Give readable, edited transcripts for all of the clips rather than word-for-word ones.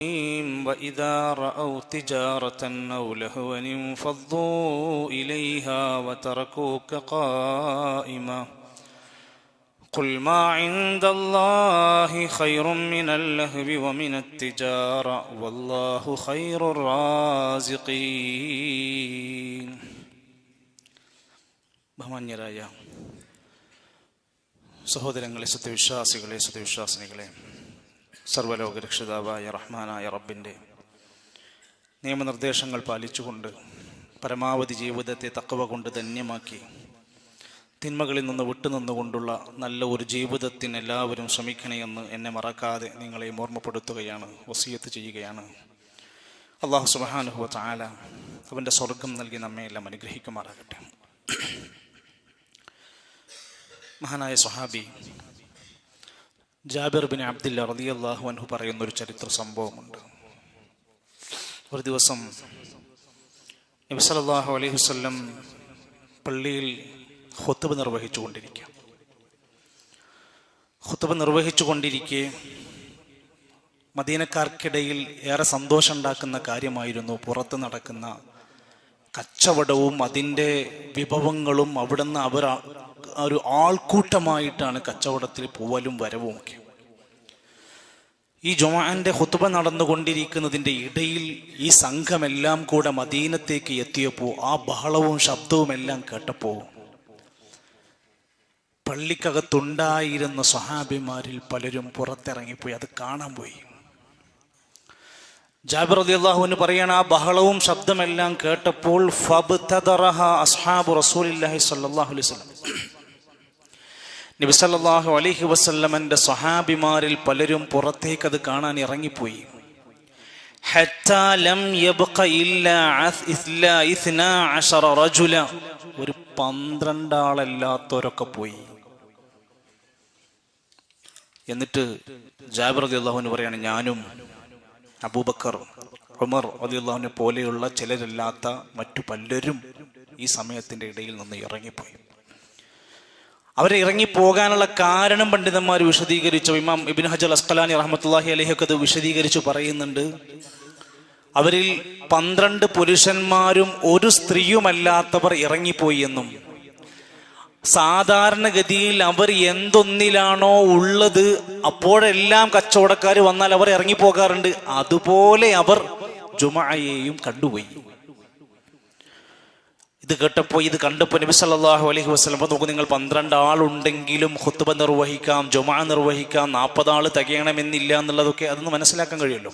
وإذا رأوا تجارة أو لهوا انفضوا إليها وتركوك قائما قل ما عند الله خير من اللهو ومن التجارة والله خير الرازقين. ബഹുമാന്യരായ സഹോദരങ്ങളെ, സത്യവിശ്വാസികളെ, സത്യവിശ്വാസിനികളെ, സർവ്വലോക രക്ഷിതാവായ റഹ്മാനായ റബ്ബിൻ്റെ നിയമനിർദ്ദേശങ്ങൾ പാലിച്ചുകൊണ്ട് പരമാവധി ജീവിതത്തെ തഖ്വ കൊണ്ട് ധന്യമാക്കി തിന്മകളിൽ നിന്ന് വിട്ടുനിന്നുകൊണ്ടുള്ള നല്ല ഒരു ജീവിതത്തിന് എല്ലാവരും ശ്രമിക്കണമെന്ന് എന്നെ മറക്കാതെ നിങ്ങളെ ഓർമ്മപ്പെടുത്തുകയാണ്, വസിയത്ത് ചെയ്യുകയാണ്. അല്ലാഹു സുബ്ഹാനഹു വ തആല അവൻ്റെ സ്വർഗം നൽകി നമ്മെ എല്ലാം അനുഗ്രഹിക്കുമാറാകട്ടെ. മഹാനായ സ്വഹാബി ജാബിർ ബിൻ അബ്ദില്ല റളിയല്ലാഹു അൻഹു പറയുന്നൊരു ചരിത്ര സംഭവമുണ്ട്. ഒരു ദിവസം നബി സല്ലല്ലാഹു അലൈഹി വസല്ലം പള്ളിയിൽ ഖുത്ബ നിർവഹിച്ചുകൊണ്ടിരിക്കെ മദീനക്കാർക്കിടയിൽ ഏറെ സന്തോഷമുണ്ടാക്കുന്ന കാര്യമായിരുന്നു പുറത്ത് നടക്കുന്ന കച്ചവടവും അതിൻ്റെ വിഭവങ്ങളും. അവിടുന്ന് അവർ ഒരു ആൾക്കൂട്ടമായിട്ടാണ് കച്ചവടത്തിൽ പോവലും വരവും ഒക്കെ. ഈ ജുമുഅന്റെ ഖുത്ബ നടന്നുകൊണ്ടിരിക്കുന്നതിൻ്റെ ഇടയിൽ ഈ സംഘമെല്ലാം കൂടെ മദീനത്തേക്ക് എത്തിയപ്പോൾ ആ ബഹളവും ശബ്ദവും എല്ലാം കേട്ടപ്പോൾ പള്ളിക്കകത്തുണ്ടായിരുന്ന സ്വഹാബിമാരിൽ പലരും പുറത്തിറങ്ങിപ്പോയി അത് കാണാൻ പോയി. ജാബിർ റളിയല്ലാഹു അൻഹു പറയാണ്, ആ ബഹളവും ശബ്ദമെല്ലാം കേട്ടപ്പോൾ ഫബ്തദറഹ അസ്ഹാബു റസൂലില്ലാഹി സ്വല്ലല്ലാഹു അലൈഹി വസല്ലം, നബി സല്ലല്ലാഹു അലൈഹി വസല്ലമന്റെ സ്വഹാബിമാരിൽ പലരും പുറത്തേക്ക് അത് കാണാൻ ഇറങ്ങിപ്പോയി. ഹത്താ ലം യബ്ഖ ഇല്ലാ 12 റജുല, ഒരു 12 ആളല്ലാത്തവരൊക്കെ പോയി. എന്നിട്ട് ജാബിർ റളിയല്ലാഹു അൻഹു പറയാണ്, ഞാനും അബൂബക്കർ, ഉമർ റളിയല്ലാഹു അൻഹു പോലെയുള്ള ചിലരല്ലാത്ത മറ്റു പലരും ഈ സമയത്തിന്റെ ഇടയിൽ നിന്ന് ഇറങ്ങിപ്പോയി. അവരെ ഇറങ്ങിപ്പോകാനുള്ള കാരണം പണ്ഡിതന്മാർ വിശദീകരിച്ചു. ഇമാം ഇബ്നു ഹജർ അസ്ഖലാനി റഹ്മത്തുള്ളാഹി അലൈഹി ഒക്കെ അത് വിശദീകരിച്ചു പറയുന്നുണ്ട്. അവരിൽ 12 പുരുഷന്മാരും ഒരു സ്ത്രീയുമല്ലാത്തവർ ഇറങ്ങിപ്പോയി എന്നും, സാധാരണഗതിയിൽ അവർ എന്തൊന്നിലാണോ ഉള്ളത് അപ്പോഴെല്ലാം കച്ചവടക്കാർ വന്നാൽ അവർ ഇറങ്ങിപ്പോകാറുണ്ട്, അതുപോലെ അവർ ജുമുഅയെയും കണ്ടുപോയി. ഇത് കണ്ടപ്പോൾ നബി സല്ലല്ലാഹു അലൈഹി വസല്ലം നോക്കൂ, നിങ്ങൾ 12 ആളുണ്ടെങ്കിലും ഖുത്ബ നിർവഹിക്കാം, ജുമുഅ നിർവഹിക്കാം, 40 ആൾ തികയണമെന്നില്ല എന്നുള്ളതൊക്കെ അതൊന്ന് മനസ്സിലാക്കാൻ കഴിയുമല്ലോ.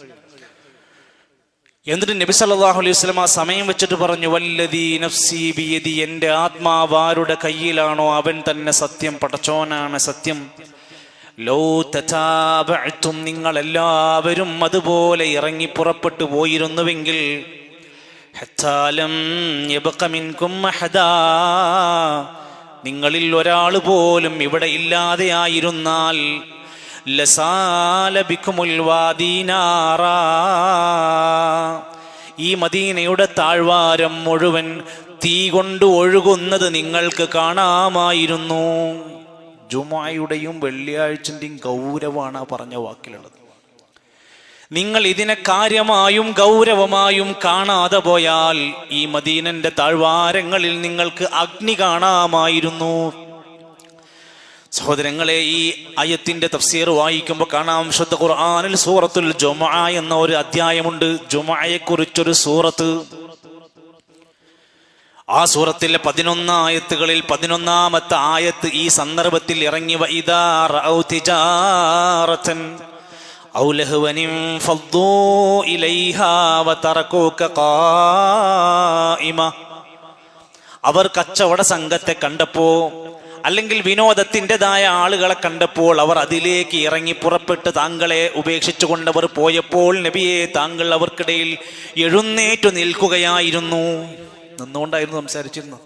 എന്നിട്ട് നബി സല്ലല്ലാഹു അലൈഹി വസല്ലം ആ സമയം വെച്ചിട്ട് പറഞ്ഞു, വല്ലദീ നഫ്സി ബിയദി, എൻ്റെ ആത്മാവാരുടെ കയ്യിലാണോ അവൻ തന്നെ സത്യം, പടച്ചോനാണ് സത്യം. ലൗ തതാബഅതും, നിങ്ങൾ എല്ലാവരും അതുപോലെ ഇറങ്ങി പുറപ്പെട്ടു പോയിരുന്നുവെങ്കിൽ, ഹത്താ ലം യബ്ഖ മിൻകും അഹദാ, നിങ്ങളിൽ ഒരാൾ പോലും ഇവിടെ ഇല്ലാതെ ആയിരുന്നാൽ, ലസാല ബിക്കുമുൽ വാദീനാറാ, ഈ മദീനയുടെ താഴ്വാരം മുഴുവൻ തീ കൊണ്ട് ഒഴുകുന്നത് നിങ്ങൾക്ക് കാണാമായിരുന്നു. ജുമുഅയുടെയും വെള്ളിയാഴ്ചന്റെയും ഗൗരവമാണ് പറഞ്ഞ വാക്കിലുള്ളത്. നിങ്ങൾ ഇതിനെ കാര്യമായും ഗൗരവമായും കാണാതെ പോയാൽ ഈ മദീനന്റെ താഴ്വാരങ്ങളിൽ നിങ്ങൾക്ക് അഗ്നി കാണാമായിരുന്നു. സഹോദരങ്ങളെ, ഈ ആയത്തിന്റെ തഫ്സീർ വായിക്കുമ്പോൾ കാണാം, ശുദ്ധ ഖുർആനിൽ സൂറത്തുൽ ജുമുഅ എന്ന ഒരു അധ്യായമുണ്ട്, ജുമുഅയെ കുറിച്ചൊരു സൂറത്ത്. ആ സൂറത്തിലെ 11 ആയത്തുകളിൽ 11ാമത്തെ ആയത്ത് ഈ സന്ദർഭത്തിൽ ഇറങ്ങി, വഇദാ റഅൗ തിജാറതൻ ഔ ലഹവൻ ഫദ്ദൂ ഇലൈഹാ വതറകൂക ഖായിമ, അവർ കച്ചവട സംഘത്തെ കണ്ടപ്പോ, അല്ലെങ്കിൽ വിനോദത്തിൻ്റെതായ ആളുകളെ കണ്ടപ്പോൾ അവർ അതിലേക്ക് ഇറങ്ങി പുറപ്പെട്ട് താങ്കളെ ഉപേക്ഷിച്ചുകൊണ്ടവർ പോയപ്പോൾ, നബിയെ, താങ്കൾ അവർക്കിടയിൽ എഴുന്നേറ്റു നിൽക്കുകയായിരുന്നു, നിന്നുകൊണ്ടായിരുന്നു സംസാരിച്ചിരുന്നത്.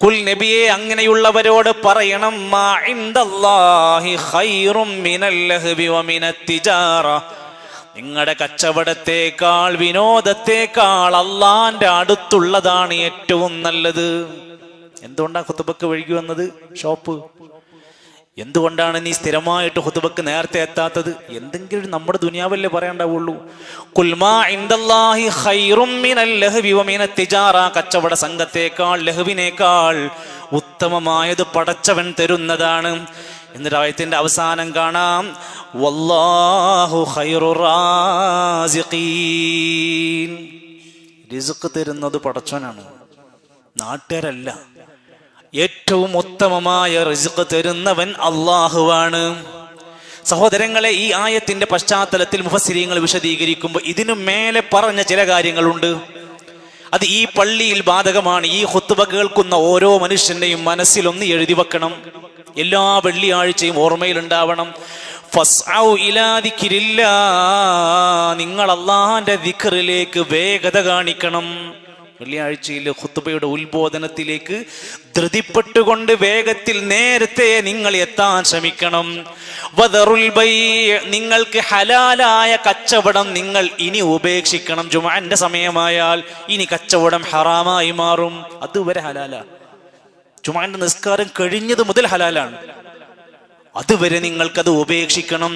കുൽ, നബിയെ, അങ്ങനെയുള്ളവരോട് പറയണം, മാ ഇൻദല്ലാഹി ഖൈറും മിനൽ ലഹ്വി വമിനത് തിജാറ, നിങ്ങളുടെ കച്ചവടത്തേക്കാൾ വിനോദത്തേക്കാൾ അള്ളാന്റെ അടുത്തുള്ളതാണ് ഏറ്റവും നല്ലത്. എന്തുകൊണ്ടാണ് ഖുത്ബക്ക് വഴുകി വന്നത്? ഷോപ്പ്. എന്തുകൊണ്ടാണ് നീ സ്ഥിരമായിട്ട് ഖുതുബക്ക് നേരത്തെ എത്താത്തത്? എന്തെങ്കിലും നമ്മുടെ ദുനിയാവല്ലേ പറയാണ്ടാവുള്ളൂ. കുൽമാ ഇൻദല്ലാഹി ഖൈറും മിനൽ ലഹ്വി വമിനത് തിജാറ, കച്ചവട സംഘത്തേക്കാൾ ലഹ്വിനേക്കാൾ ഉത്തമമായത് പടച്ചവൻ തരുന്നതാണ്. എന്നിട്ട് ആയത്തിന്റെ അവസാനം കാണാം, വല്ലാഹു ഖൈറുർ റാസിഖീൻ. റിസ്ക് തരുന്നത് പടച്ചവനാണ്, നാട്ടുകാരല്ല. ഏറ്റവും ഉത്തമമായ റിസ്ക് തരുന്നവൻ അള്ളാഹുവാണ്. സഹോദരങ്ങളെ, ഈ ആയത്തിന്റെ പശ്ചാത്തലത്തിൽ മുഫസ്സിരീങ്ങൾ വിശദീകരിക്കുമ്പോൾ ഇതിനു മേലെ പറഞ്ഞ ചില കാര്യങ്ങളുണ്ട്. അത് ഈ പള്ളിയിൽ ബാധകമാണ്. ഈ ഖുത്ബ കേൾക്കുന്ന ഓരോ മനുഷ്യന്റെയും മനസ്സിലൊന്ന് എഴുതി വെക്കണം. എല്ലാ വെള്ളിയാഴ്ചയും ഓർമ്മയിലുണ്ടാവണം. ഫസ്ഔ ഇലാ ദിക്രില്ലാഹ്, നിങ്ങൾ അല്ലാഹുവിന്റെ ദിക്റിലേക്ക് വേഗത കാണിക്കണം. വെള്ളിയാഴ്ചയിലെ ഖുത്ബയുടെ ഉത്ബോധനത്തിലേക്ക് ധൃതിപ്പെട്ടുകൊണ്ട് വേഗത്തിൽ നേരത്തെ നിങ്ങൾ എത്താൻ ശ്രമിക്കണം. വദറുൽ ബൈ, നിങ്ങൾക്ക് ഹലാലായ കച്ചവടം നിങ്ങൾ ഇനി ഉപേക്ഷിക്കണം. ജുമുഅന്റെ സമയമായാൽ ഇനി കച്ചവടം ഹറാമായി മാറും. അതുവരെ ഹലാലാ. ജുമുഅന്റെ നിസ്കാരം കഴിഞ്ഞത് മുതൽ ഹലാലാണ്. അതുവരെ നിങ്ങൾക്കത് ഉപേക്ഷിക്കണം.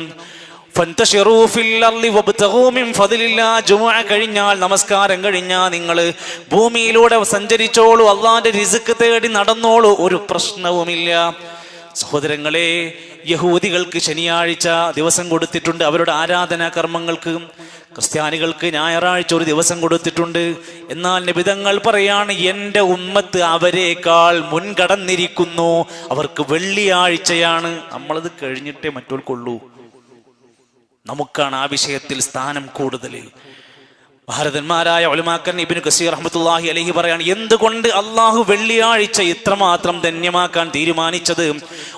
ജുമുഅ കഴിഞ്ഞാൽ, നമസ്കാരം കഴിഞ്ഞാൽ നിങ്ങൾ ഭൂമിയിലൂടെ സഞ്ചരിച്ചോളൂ, അള്ളാന്റെ റിസ്ക് തേടി നടന്നോളൂ, ഒരു പ്രശ്നവുമില്ല. സഹോദരങ്ങളെ, യഹൂദികൾക്ക് ശനിയാഴ്ച ദിവസം കൊടുത്തിട്ടുണ്ട് അവരുടെ ആരാധനാ കർമ്മങ്ങൾക്ക്. ക്രിസ്ത്യാനികൾക്ക് ഞായറാഴ്ച ഒരു ദിവസം കൊടുത്തിട്ടുണ്ട്. എന്നാൽ നബിതങ്ങൾ പറയാണ്, എൻ്റെ ഉമ്മത്ത് അവരെക്കാൾ മുൻകടന്നിരിക്കുന്നു, അവർക്ക് വെള്ളിയാഴ്ചയാണ്. നമ്മളത് കഴിഞ്ഞിട്ടേ മറ്റോർക്കുള്ളൂ. നമുക്കാണ് ആ വിഷയത്തിൽ സ്ഥാനം കൂടുതൽ. ഭാരതന്മാരായ ഉലമാക്കൻ ഇബ്നു കസീർ റഹ്മത്തുള്ളാഹി അലൈഹി പറയാണ്, എന്തുകൊണ്ട് അള്ളാഹു വെള്ളിയാഴ്ച ഇത്രമാത്രം ധന്യമാക്കാൻ തീരുമാനിച്ചത്?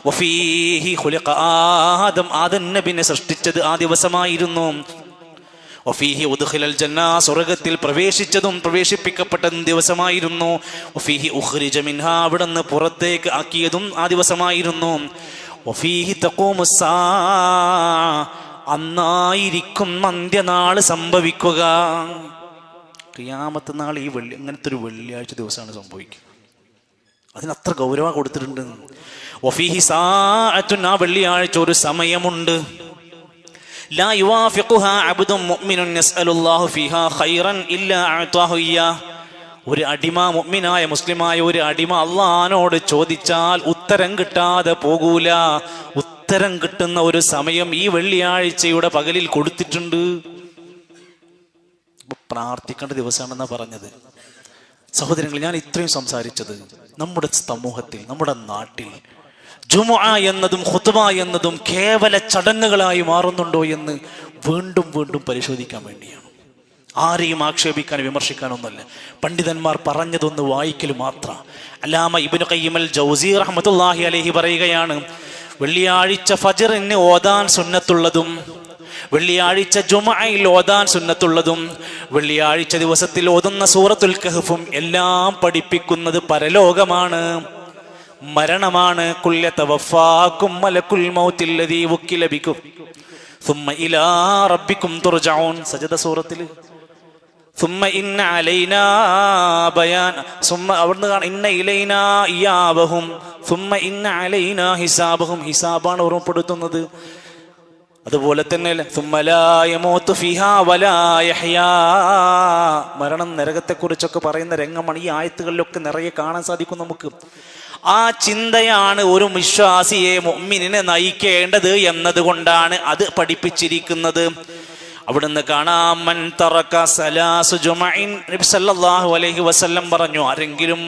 വഫീഹി ഖുലിഖ ആദം, ആദം നബിനെ സൃഷ്ടിച്ചത് ആ ദിവസമായിരുന്നു. വഫീഹി ഉദ്ഖിലൽ ജന്ന, സ്വർഗ്ഗത്തിൽ പ്രവേശിച്ചതും പ്രവേശിപ്പിക്കപ്പെട്ടതും ദിവസമായിരുന്നു. വഫീഹി ഉഖ്രിജ മിൻഹാ, അവിടുന്ന് പുറത്തേക്ക് ആക്കിയതും ആ ദിവസമായിരുന്നു. വഫീഹി തഖൂമുസ് സാഅ, അന്നായിരിക്കും അന്ത്യനാള് സംഭവിക്കുക. ഖിയാമത്ത് നാൾ ഈ അങ്ങനത്തെ ഒരു വെള്ളിയാഴ്ച ദിവസമാണ് സംഭവിക്കുക. അതിനത്ര ഗൗരവം കൊടുത്തിട്ടുണ്ട്. വഫീഹി സാഅത്തുൻ, ആ വെള്ളിയാഴ്ച ഒരു സമയമുണ്ട്. ലാ യുവാഫിഖുഹാ അബ്ദുൻ മുഅ്മിനുൻ യസ്അലുല്ലാഹു ഫീഹാ ഖൈറൻ ഇല്ലാ അഅതാഹു ഇയ്യാഹ്. ഒരു അടിമ, മുഅ്മിനായ മുസ്ലിമായ ഒരു അടിമ അള്ളാഹിനോട് ചോദിച്ചാൽ ഉത്തരം കിട്ടാതെ പോകൂല. ഉത്തരം കിട്ടുന്ന ഒരു സമയം ഈ വെള്ളിയാഴ്ചയുടെ പകലിൽ കൊടുത്തിട്ടുണ്ട്. പ്രാർത്ഥിക്കേണ്ട ദിവസമാണെന്നാ പറഞ്ഞത്. സഹോദരങ്ങൾ, ഞാൻ ഇത്രയും സംസാരിച്ചത് നമ്മുടെ സമൂഹത്തിൽ, നമ്മുടെ നാട്ടിൽ ജുമുഅ എന്നതും ഖുത്ബ എന്നതും കേവല ചടങ്ങുകളായി മാറുന്നുണ്ടോ എന്ന് വീണ്ടും വീണ്ടും പരിശോധിക്കാൻ വേണ്ടിയാണ്. ആരെയും ആക്ഷേപിക്കാനും വിമർശിക്കാനൊന്നുമല്ല. പണ്ഡിതന്മാർ പറഞ്ഞതൊന്ന് വായിക്കൽ മാത്രം. അല്ലാമ ഇബ്നു ഖയ്യിം അൽ ജൗസി റഹ്മത്തുള്ളാഹി അലൈഹി പറയുകയാണ്, വെള്ളിയാഴ്ച ഫജ്റിന് ഓതാൻ സുന്നത്തുള്ളതും വെള്ളിയാഴ്ച ജുമുഅയിൽ ഓതാൻ സുന്നത്തുള്ളതും വെള്ളിയാഴ്ച ദിവസത്തിൽ ഓതുന്ന സൂറത്തുൽ കഹ്ഫും എല്ലാം പഠിപ്പിക്കുന്നത് പരലോകമാണ്, മരണമാണ്. കുല്ല തവഫാകും മലക്കുൽ മൗത്തിൽ ലദീ വക്കില ബികും സുമ്മ ഇലാ റബ്ബികും തുർജഊൻ. സജദ സൂറത്തിൽ സുമ്മ ഇന്ന അലൈനാ ബയാൻ, സുമ്മ അവിടുന്ന് കാണാം ഇന്ന ഇലൈനാ ഇയാബഹും സുമ്മ ഇന്ന അലൈനാ ഹിസാബഹും. ഹിസാബാണ് ഓർമ്മപ്പെടുത്തുന്നത്. അതുപോലെ തന്നെ സുമ്മ ലാ യമൂതു ഫീഹാ വലാ യഹ്യാ, മരണം നരകത്തെക്കുറിച്ചൊക്കെ പറയുന്ന രംഗമാണ് ഈ ആയത്തുകളിലൊക്കെ നിറയെ കാണാൻ സാധിക്കും നമുക്ക്. ആ ചിന്തയാണ് ഒരു വിശ്വാസിയെ, മുഅ്മിനിനെ നയിക്കേണ്ടത് എന്നതുകൊണ്ടാണ് അത് പഠിപ്പിച്ചിരിക്കുന്നത്. അവിടുന്ന് കാണാം, മൻ തറക സലാസു ജുമഇൻ, നബി സല്ലല്ലാഹു അലൈഹി വസല്ലം പറഞ്ഞു, ആരെങ്കിലും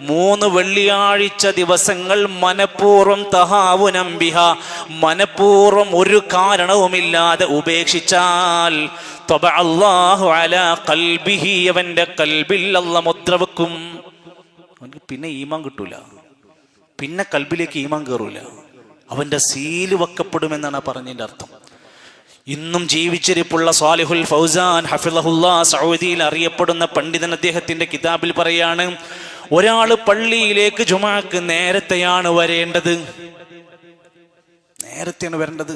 3 വെള്ളിയാഴ്ച ദിവസങ്ങൾ മനഃപൂർവ്വം തഹാവുനം ബിഹാ, മനഃപൂർവ്വം ഒരു കാരണവുമില്ലാതെ ഉപേക്ഷിച്ചാൽ തബഅ അല്ലാഹു അലാ ഖൽബിഹി, അവന്റെ കൽബിൽ അല്ലാഹു മുദ്ര വെക്കും. അവൻക്ക് പിന്നെ ഈമാൻ കിട്ടൂല, പിന്നെ കൽബിലേക്ക് ഈമാൻ കയറൂല, അവന്റെ സീല് വെക്കപ്പെടുമെന്നാണ് പറഞ്ഞതിന്റെ അർത്ഥം. ഇന്നും ജീവിച്ചിരിപ്പുള്ള സ്വാലിഹുൽ ഫൗസാൻ ഹഫിളഹുല്ലാ, സൗദിയിൽ അറിയപ്പെടുന്ന പണ്ഡിതൻ, അദ്ദേഹത്തിന്റെ കിതാബിൽ പറയാണ്, ഒരാൾ പള്ളിയിലേക്ക് ജുമുഅക്ക് നേരത്തെയാണ് വരേണ്ടത്. നേരത്തെയാണ് വരേണ്ടത്.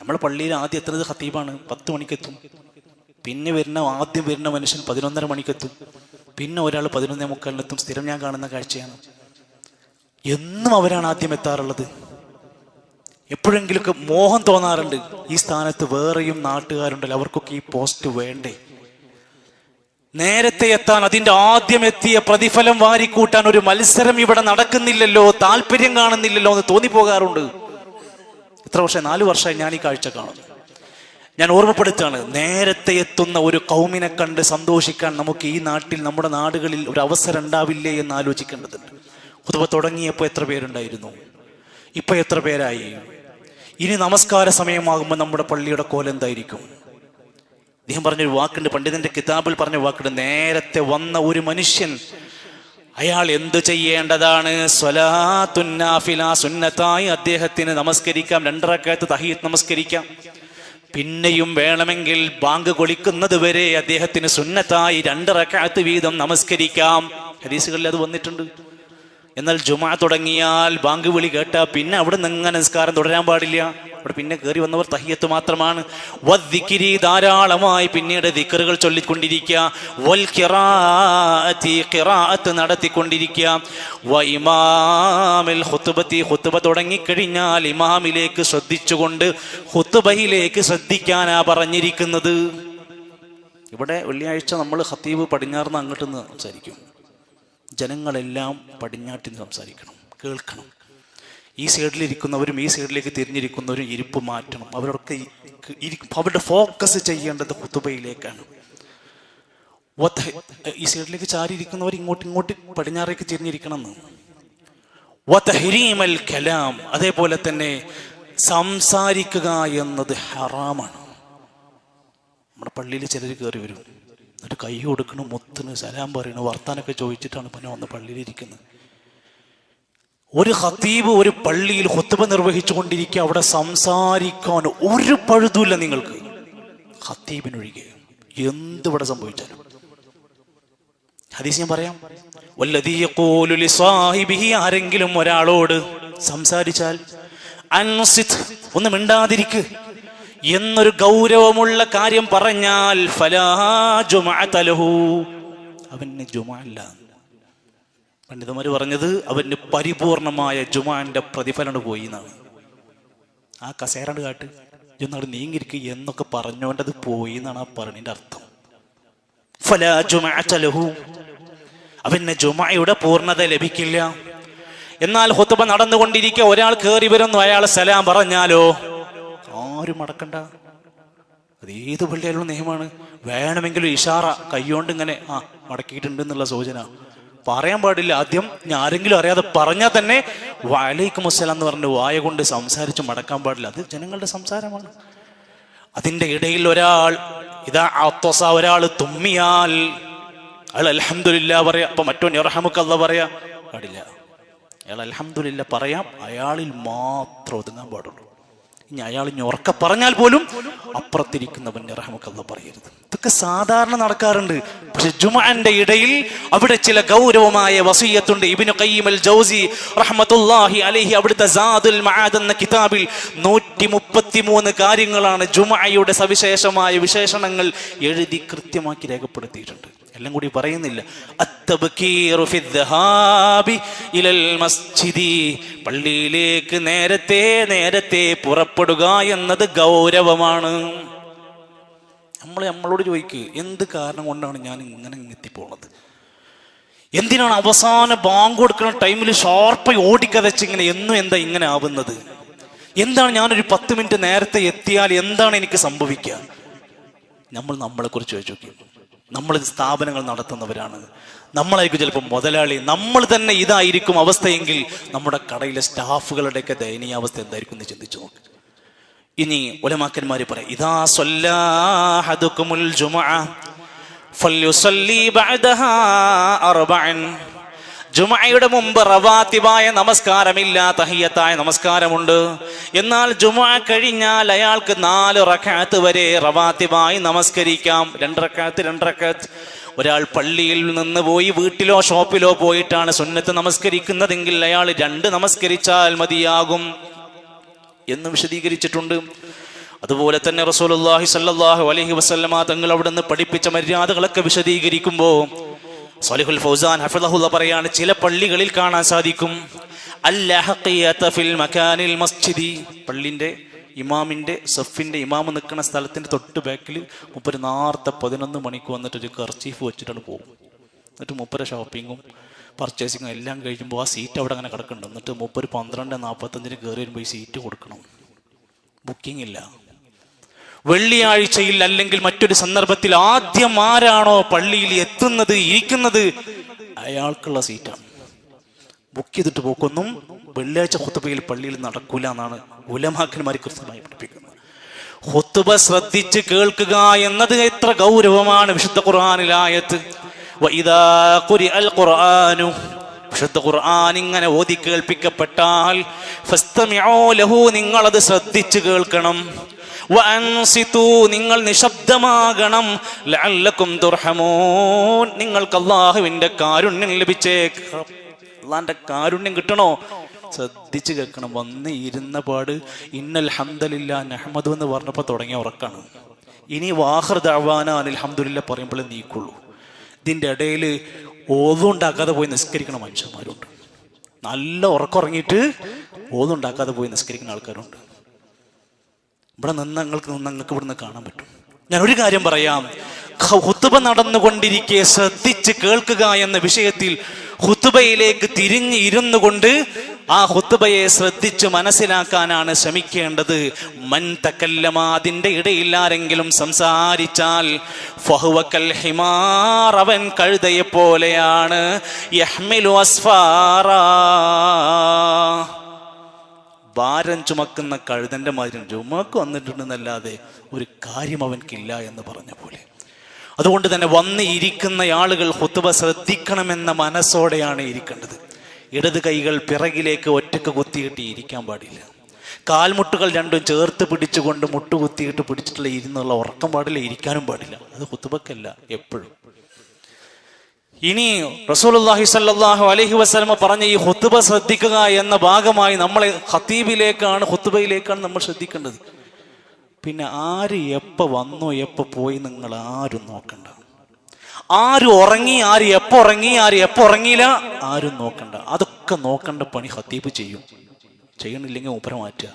നമ്മൾ പള്ളിയിൽ ആദ്യം എത്തുന്നത് ഖത്തീബാണ്, 10 മണിക്കെത്തും. പിന്നെ ആദ്യം വരുന്ന മനുഷ്യൻ 11:30 മണിക്കെത്തും. പിന്നെ ഒരാൾ 11:45 സ്ഥിരം ഞാൻ കാണുന്ന കാഴ്ചയാണ്. എന്നും അവരാണ് ആദ്യം എത്താറുള്ളത്. എപ്പോഴെങ്കിലൊക്കെ മോഹം തോന്നാറുണ്ട്, ഈ സ്ഥാനത്ത് വേറെയും നാട്ടുകാരുണ്ടല്ലോ, അവർക്കൊക്കെ ഈ പോസ്റ്റ് വേണ്ടേ? നേരത്തെ എത്താൻ, അതിന്റെ ആദ്യം എത്തിയ പ്രതിഫലം വാരിക്കൂട്ടാൻ ഒരു മത്സരം ഇവിടെ നടക്കുന്നില്ലല്ലോ, താല്പര്യം കാണുന്നില്ലല്ലോ എന്ന് തോന്നിപ്പോകാറുണ്ട്. എത്ര വർഷം? 4 വർഷമായി ഞാൻ ഈ കാഴ്ച കാണുന്നു. ഞാൻ ഓർമ്മപ്പെടുത്താണ്, നേരത്തെ എത്തുന്ന ഒരു കൗമിനെ കണ്ട് സന്തോഷിക്കാൻ നമുക്ക് ഈ നാട്ടിൽ, നമ്മുടെ നാടുകളിൽ ഒരു അവസരം ഉണ്ടാവില്ലേ എന്ന് ആലോചിക്കേണ്ടതുണ്ട്. ഖുതുബ തുടങ്ങിയപ്പോൾ എത്ര പേരുണ്ടായിരുന്നു? ഇപ്പൊ എത്ര പേരായി? ഇനി നമസ്കാര സമയമാകുമ്പോൾ നമ്മുടെ പള്ളിയുടെ കോലെന്തായിരിക്കും? അദ്ദേഹം പറഞ്ഞൊരു വാക്കുണ്ട്, പണ്ഡിതന്റെ കിതാബിൽ പറഞ്ഞ വാക്കുണ്ട്, നേരത്തെ വന്ന ഒരു മനുഷ്യൻ അയാൾ എന്തു ചെയ്യേണ്ടതാണ്? സ്വലാത്തുൻ നാഫില, സുന്നത്തായി അദ്ദേഹത്തിന് നമസ്കരിക്കാം, 2 റക്അത്ത് തഹിയ്യത്ത് നമസ്കരിക്കാം. പിന്നെയും വേണമെങ്കിൽ ബാങ്ക് കൊളിക്കുന്നത് വരെ അദ്ദേഹത്തിന് സുന്നത്തായി 2 റക്അത്ത് വീതം നമസ്കരിക്കാം. ഹദീസുകളിൽ അത് വന്നിട്ടുണ്ട്. എന്നാൽ ജുമാ തുടങ്ങിയാൽ, ബാങ്ക് വിളി കേട്ടാൽ പിന്നെ അവിടെ നിന്ന് നിസ്കാരം തുടരാൻ പാടില്ല. അവിടെ പിന്നെ കയറി വന്നവർ തഹിയ്യത്ത് മാത്രമാണ്. വദ്ദിക്രി, ധാരാളമായി പിന്നീട് ദിക്റുകൾ ചൊല്ലിക്കൊണ്ടിരിക്കുക. വൽ ഖിറാഅത്തി, ഖിറാഅത്ത് നടത്തിക്കൊണ്ടിരിക്കുക. വ ഇമാമിൽ ഖുത്ബത്തി, ഖുത്ബ തുടങ്ങിക്കഴിഞ്ഞാൽ ഇമാമിലേക്ക് ശ്രദ്ധിച്ചുകൊണ്ട് ഖുത്ബയിലേക്ക് ശ്രദ്ധിക്കാനാ പറഞ്ഞിരിക്കുന്നത്. ഇവിടെ വെള്ളിയാഴ്ച നമ്മൾ ഖത്തീബ് പടിഞ്ഞാറുന്ന് അങ്ങോട്ട് നിന്ന് സംസാരിക്കും. ജനങ്ങളെല്ലാം പടിഞ്ഞാട്ടിൽ നിന്ന് സംസാരിക്കണം, കേൾക്കണം. ഈ സൈഡിലിരിക്കുന്നവരും ഈ സൈഡിലേക്ക് തിരിഞ്ഞിരിക്കുന്നവരും ഇരിപ്പ് മാറ്റണം. അവരൊക്കെ അവരുടെ ഫോക്കസ് ചെയ്യേണ്ടത് ഖുതുബയിലേക്കാണ്. ഈ സൈഡിലേക്ക് ചാരിയിരിക്കുന്നവർ ഇങ്ങോട്ട് പടിഞ്ഞാറേക്ക് തിരിഞ്ഞിരിക്കണം എന്ന്. വതഹ്രീമൽ കലാം, അതേപോലെ തന്നെ സംസാരിക്കുക എന്നത് ഹറാമാണ്. നമ്മുടെ പള്ളിയിൽ ചിലർ കയറി വരും, എന്നിട്ട് കൈ കൊടുക്കണം, മുത്തിന് സലാം പറയണം, വർത്താനൊക്കെ ചോദിച്ചിട്ടാണ് പിന്നെ വന്ന് പള്ളിയിലിരിക്കുന്നത്. ഒരു ഖത്തീബ് ഒരു പള്ളിയിൽ ഖുത്ബ നിർവഹിച്ചു കൊണ്ടിരിക്കുക, അവിടെ സംസാരിക്കാൻ ഒരു പഴുതുമില്ല നിങ്ങൾക്ക്, ഖത്തീബിനൊഴികെ. എന്തിവിടെ സംഭവിച്ചാലും ഹദീസ് ഞാൻ പറയാം. വല്ലദീ യഖൂലു ലിസാഹിബിഹി, ആരെങ്കിലും ഒരാളോട് സംസാരിച്ചാൽ അൻസിത്, ഒന്ന് മിണ്ടാതിരിക്ക് എന്നൊരു ഗൗരവമുള്ള കാര്യം പറഞ്ഞാൽ ഫലാ ജുമഅത ലഹു, അവന് ജുമഅ ഇല്ല. പണ്ഡിതന്മാർ പറഞ്ഞത് അവന് പരിപൂർണമായ ജുമഅന്റെ പ്രതിഫലം പോയി എന്നാണ്. ആ കസേരണ്ട് കാട്ട്, എന്നോട് നീങ്ങിരിക്കുക എന്നൊക്കെ പറഞ്ഞോണ്ടത് പോയി എന്നാണ് ആ പറഞ്ഞതിന്റെ അർത്ഥം. ഫലാ ജുമഅത ലഹു, അവന് ജുമഅയുടെ പൂർണ്ണത ലഭിക്കില്ല. എന്നാൽ ഖുത്ബ നടന്നുകൊണ്ടിരിക്കുക, ഒരാൾ കയറി വരുന്നു, അയാൾ സലാം പറഞ്ഞാലോ ആരും മടക്കണ്ട. അത് ഏത് പള്ളിയാലുള്ള നിയമമാണ്. വേണമെങ്കിലും ഇഷാറ കൈകൊണ്ട് ഇങ്ങനെ മടക്കിയിട്ടുണ്ട് എന്നുള്ള സൂചന പറയാൻ പാടില്ല. ആദ്യം ആരെങ്കിലും അറിയാതെ പറഞ്ഞാൽ തന്നെ വഅലൈക്കും അസ്സലാം എന്ന് പറഞ്ഞ് വായ കൊണ്ട് സംസാരിച്ച് മടക്കാൻ പാടില്ല. അത് ജനങ്ങളുടെ സംസാരമാണ്. അതിൻ്റെ ഇടയിൽ ഒരാൾ തുമ്മിയാൽ അയാൾ അൽഹംദുലില്ലാ പറയാ, അപ്പൊ മറ്റോൻ യർഹമുക്കല്ലാഹ് പറയാ പാടില്ല. അയാൾ അൽഹംദുലില്ലാ പറയാം, അയാളിൽ മാത്രം ഒതുങ്ങാൻ പാടുള്ളൂ. ഇനി അയാൾ ഇനി ഉറക്ക പറഞ്ഞാൽ പോലും അപ്പുറത്തിരിക്കുന്നവൻ യർഹമുക്കല്ലാഹ് പറയരുത്. ഇതൊക്കെ സാധാരണ നടക്കാറുണ്ട്. പക്ഷെ ജുമഅന്റെ ഇടയിൽ അവിടെ ചില ഗൗരവമായ വസിയ്യത്തുണ്ട്. ഇബ്നു ഖയ്യിം അൽ ജൗസി റഹ്മത്തുള്ളാഹി അലൈഹി അവിടുത്തെ സാദുൽ മആദ് എന്ന കിതാബിൽ 133 കാര്യങ്ങളാണ് ജുമഅയുടെ സവിശേഷമായ വിശേഷണങ്ങൾ എഴുതി കൃത്യമാക്കി രേഖപ്പെടുത്തിയിട്ടുണ്ട്. എല്ലാം കൂടി പറയുന്നില്ല. അത്തബ്കീറു ഫി ദഹാബി ഇലൽ മസ്ജിദി, പള്ളിയിലേക്ക് നേരത്തെ പുറപ്പെടുക എന്നത് ഗൗരവമാണ്. നമ്മളോട് ചോദിക്കുക, എന്ത് കാരണം കൊണ്ടാണ് ഞാൻ ഇങ്ങനെ എത്തിപ്പോണത്? എന്തിനാണ് അവസാന ബാങ്ക് കൊടുക്കുന്ന ടൈമിൽ ഷാർപ്പായി ഓടിക്കതച്ച് ഇങ്ങനെ എന്താ ഇങ്ങനെ ആവുന്നത്? എന്താണ് ഞാനൊരു 10 മിനിറ്റ് നേരത്തെ എത്തിയാൽ എന്താണ് എനിക്ക് സംഭവിക്കുക? നമ്മളെക്കുറിച്ച് ചോദിച്ചു നോക്കി. നമ്മൾ സ്ഥാപനങ്ങൾ നടത്തുന്നവരാണ്, നമ്മളായിരിക്കും ചിലപ്പോൾ മുതലാളി, നമ്മൾ തന്നെ ഇതായിരിക്കും അവസ്ഥയെങ്കിൽ നമ്മുടെ കടയിലെ സ്റ്റാഫുകളുടെയൊക്കെ ദയനീയാവസ്ഥ എന്തായിരിക്കും എന്ന് ചിന്തിച്ചു നോക്ക്. ഇനി ഉലമാക്കന്മാര് പറയും, ഇദാ സ്വല്ലാ അഹദുകുമുൽ ജുമുഅ ഫൽയുസല്ലി ബഅദഹാ അർബഅൻ, ജുമുഅയുടെ മുമ്പ് റവാത്തിബായ നമസ്കാരമില്ല, തഹിയ്യത്തായ നമസ്കാരമുണ്ട്. എന്നാൽ ജുമുഅ കഴിഞ്ഞാൽ അയാൾക്ക് 4 റക്അത്ത് വരെ റവാത്തിബായി നമസ്കരിക്കാം. 2 റക്അത്ത്. ഒരാൾ പള്ളിയിൽ നിന്ന് പോയി വീട്ടിലോ ഷോപ്പിലോ പോയിട്ടാണ് സുന്നത്ത് നമസ്കരിക്കുന്നതെങ്കിൽ അയാൾ 2 നമസ്കരിച്ചാൽ മതിയാകും എന്ന് വിശദീകരിച്ചിട്ടുണ്ട്. അതുപോലെ തന്നെ റസൂലുള്ളാഹി സ്വല്ലല്ലാഹു അലൈഹി വസല്ലമ തങ്ങൾ അവിടെ നിന്ന് പഠിപ്പിച്ച മര്യാദകളൊക്കെ വിശദീകരിക്കുമ്പോൾ സ്വാലിഹുൽ ഫൗസാൻ ഹഫിളഹുല്ലാ പറയാണ്, ചില പള്ളികളിൽ കാണാൻ സാധിക്കും അൽ-ലഹഖിയത ഫിൽ മകാനിൽ മസ്ജിദി, പള്ളിന്റെ ഇമാമിന്റെ സഫിന്റെ ഇമാമ് നിൽക്കുന്ന സ്ഥലത്തിന്റെ തൊട്ട് ബാക്കിൽ മുപ്പര് നേരത്തെ 11 മണിക്ക് വന്നിട്ട് ഒരു കർച്ചീഫ് വെച്ചിട്ടാണ് പോകും. എന്നിട്ട് മുപ്പര ഷോപ്പിങ്ങും പർച്ചേസിങ്ങും എല്ലാം കഴിയുമ്പോൾ ആ സീറ്റ് അവിടെ അങ്ങനെ കിടക്കുന്നുണ്ട്. എന്നിട്ട് മുപ്പര് 12:45 കയറി വരുമ്പോൾ ഈ സീറ്റ് കൊടുക്കണം. ബുക്കിംഗ് ഇല്ല. വെള്ളിയാഴ്ചയിൽ അല്ലെങ്കിൽ മറ്റൊരു സന്ദർഭത്തിൽ ആദ്യം ആരാണോ പള്ളിയിൽ എത്തുന്നത് ഇരിക്കുന്നത് അയാൾക്കുള്ള സീറ്റാണ്. ബുക്ക് ചെയ്തിട്ട് പോക്കൊന്നും വെള്ളിയാഴ്ച ഖുത്ബയിൽ പള്ളിയിൽ നടക്കൂല എന്നാണ് ഉലമാക്കന്മാർ കൃത്യമായി പഠിപ്പിക്കുന്നത്. ഖുത്ബ ശ്രദ്ധിച്ച് കേൾക്കുക എന്നത് എത്ര ഗൗരവമാണ്. വിശുദ്ധ ഖുർആനിലായത്ത് വഇദാ ഖുരിഅൽ ഖുർആനു, വിശുദ്ധ ഖുർആൻ ഇങ്ങനെ ഓതി കേൾപ്പിക്കപ്പെട്ടാൽ ഫസ്തമിഉ ലഹു, നിങ്ങളത് ശ്രദ്ധിച്ച് കേൾക്കണം. വഅൻസിതു, നിങ്ങൾ നിശബ്ദമാകണം. ലഅല്ലകും തുർഹമൂൻ, നിങ്ങൾക്ക് അല്ലാഹുവിന്റെ കാരുണ്യം ലഭിച്ചേക്കാം. അള്ളാന്റെ കാരുണ്യം കിട്ടണോ? ശ്രദ്ധിച്ച് കേൾക്കണം. വന്ന് ഇരുന്ന പാട് ഇന്നൽ ഹംദലില്ലാഹി നഹ്മദു എന്ന് പറഞ്ഞപ്പോൾ തുടങ്ങിയ ഉറക്കാണ്. ഇനി വാഖിർ ദഅവാന അനിൽ ഹംദുലില്ലാഹ് പറയുമ്പോഴേ നീക്കുള്ളൂ. ഇതിൻ്റെ ഇടയിൽ ഓതുണ്ടാക്കാതെ പോയി നിസ്കരിക്കണ മനുഷ്യന്മാരുണ്ട്. നല്ല ഉറക്കമുറങ്ങിയിട്ട് ഓതുണ്ടാക്കാതെ പോയി നിസ്കരിക്കുന്ന ആൾക്കാരുണ്ട്. ഇവിടെ നിങ്ങൾക്ക് ഇവിടുന്ന് കാണാൻ പറ്റും. ഞാനൊരു കാര്യം പറയാം, ഖുത്ബ നടന്നുകൊണ്ടിരിക്കെ ശ്രദ്ധിച്ച് കേൾക്കുക എന്ന വിഷയത്തിൽ ഖുത്ബയിലേക്ക് തിരിഞ്ഞ് ഇരുന്നു കൊണ്ട് ആ ഖുത്ബയെ ശ്രദ്ധിച്ച് മനസ്സിലാക്കാനാണ് ശ്രമിക്കേണ്ടത്. മൻ തകല്ലമ, അതിൻ്റെ ഇടയിൽ ആരെങ്കിലും സംസാരിച്ചാൽ ഫഹുവ കൽ ഹിമാർ, അവൻ കഴുതയെ പോലെയാണ്. യഹ്മിലു അസ്ഫാറ, ഭാരം ചുമക്കുന്ന കഴുതന്റെ മാതിരി ചുമക്ക് വന്നിട്ടുണ്ടെന്നല്ലാതെ ഒരു കാര്യം അവൻക്കില്ല എന്ന് പറഞ്ഞ പോലെ. അതുകൊണ്ട് തന്നെ വന്ന് ഇരിക്കുന്ന ആളുകൾ ഖുത്ബ ശ്രദ്ധിക്കണമെന്ന മനസ്സോടെയാണ് ഇരിക്കേണ്ടത്. ഇടത് കൈകൾ പിറകിലേക്ക് ഒറ്റക്ക് കുത്തിയിട്ട് ഇരിക്കാൻ പാടില്ല. കാൽമുട്ടുകൾ രണ്ടും ചേർത്ത് പിടിച്ചുകൊണ്ട് മുട്ടുകുത്തിയിട്ട് പിടിച്ചിട്ടുള്ള ഇരുന്നുള്ള ഉറക്കം പാടില്ല, ഇരിക്കാനും പാടില്ല. അത് ഖുത്ബക്കല്ല, എപ്പോഴും. ഇനി റസൂലുള്ളാഹി സ്വല്ലല്ലാഹു അലൈഹി വസല്ലമ പറഞ്ഞ ഈ ഖുത്ബ ശ്രദ്ധിക്കുക എന്ന ഭാഗമായി നമ്മളെ ഖതീബിലേക്കാണ്, ഖുത്ബയിലേക്കാണ് നമ്മൾ ശ്രദ്ധിക്കേണ്ടത്. പിന്നെ ആര് എപ്പോൾ വന്നോ എപ്പോൾ പോയി നിങ്ങൾ ആരും നോക്കണ്ട. ആര് ഉറങ്ങി, ആര് എപ്പോൾ ഉറങ്ങി, ആര് എപ്പോൾ ഉറങ്ങിയില്ല, ആരും നോക്കണ്ട. അതൊക്കെ നോക്കേണ്ട പണി ഖതീബ് ചെയ്യണില്ലെങ്കിൽ മൂപ്പരെ മാറ്റുക.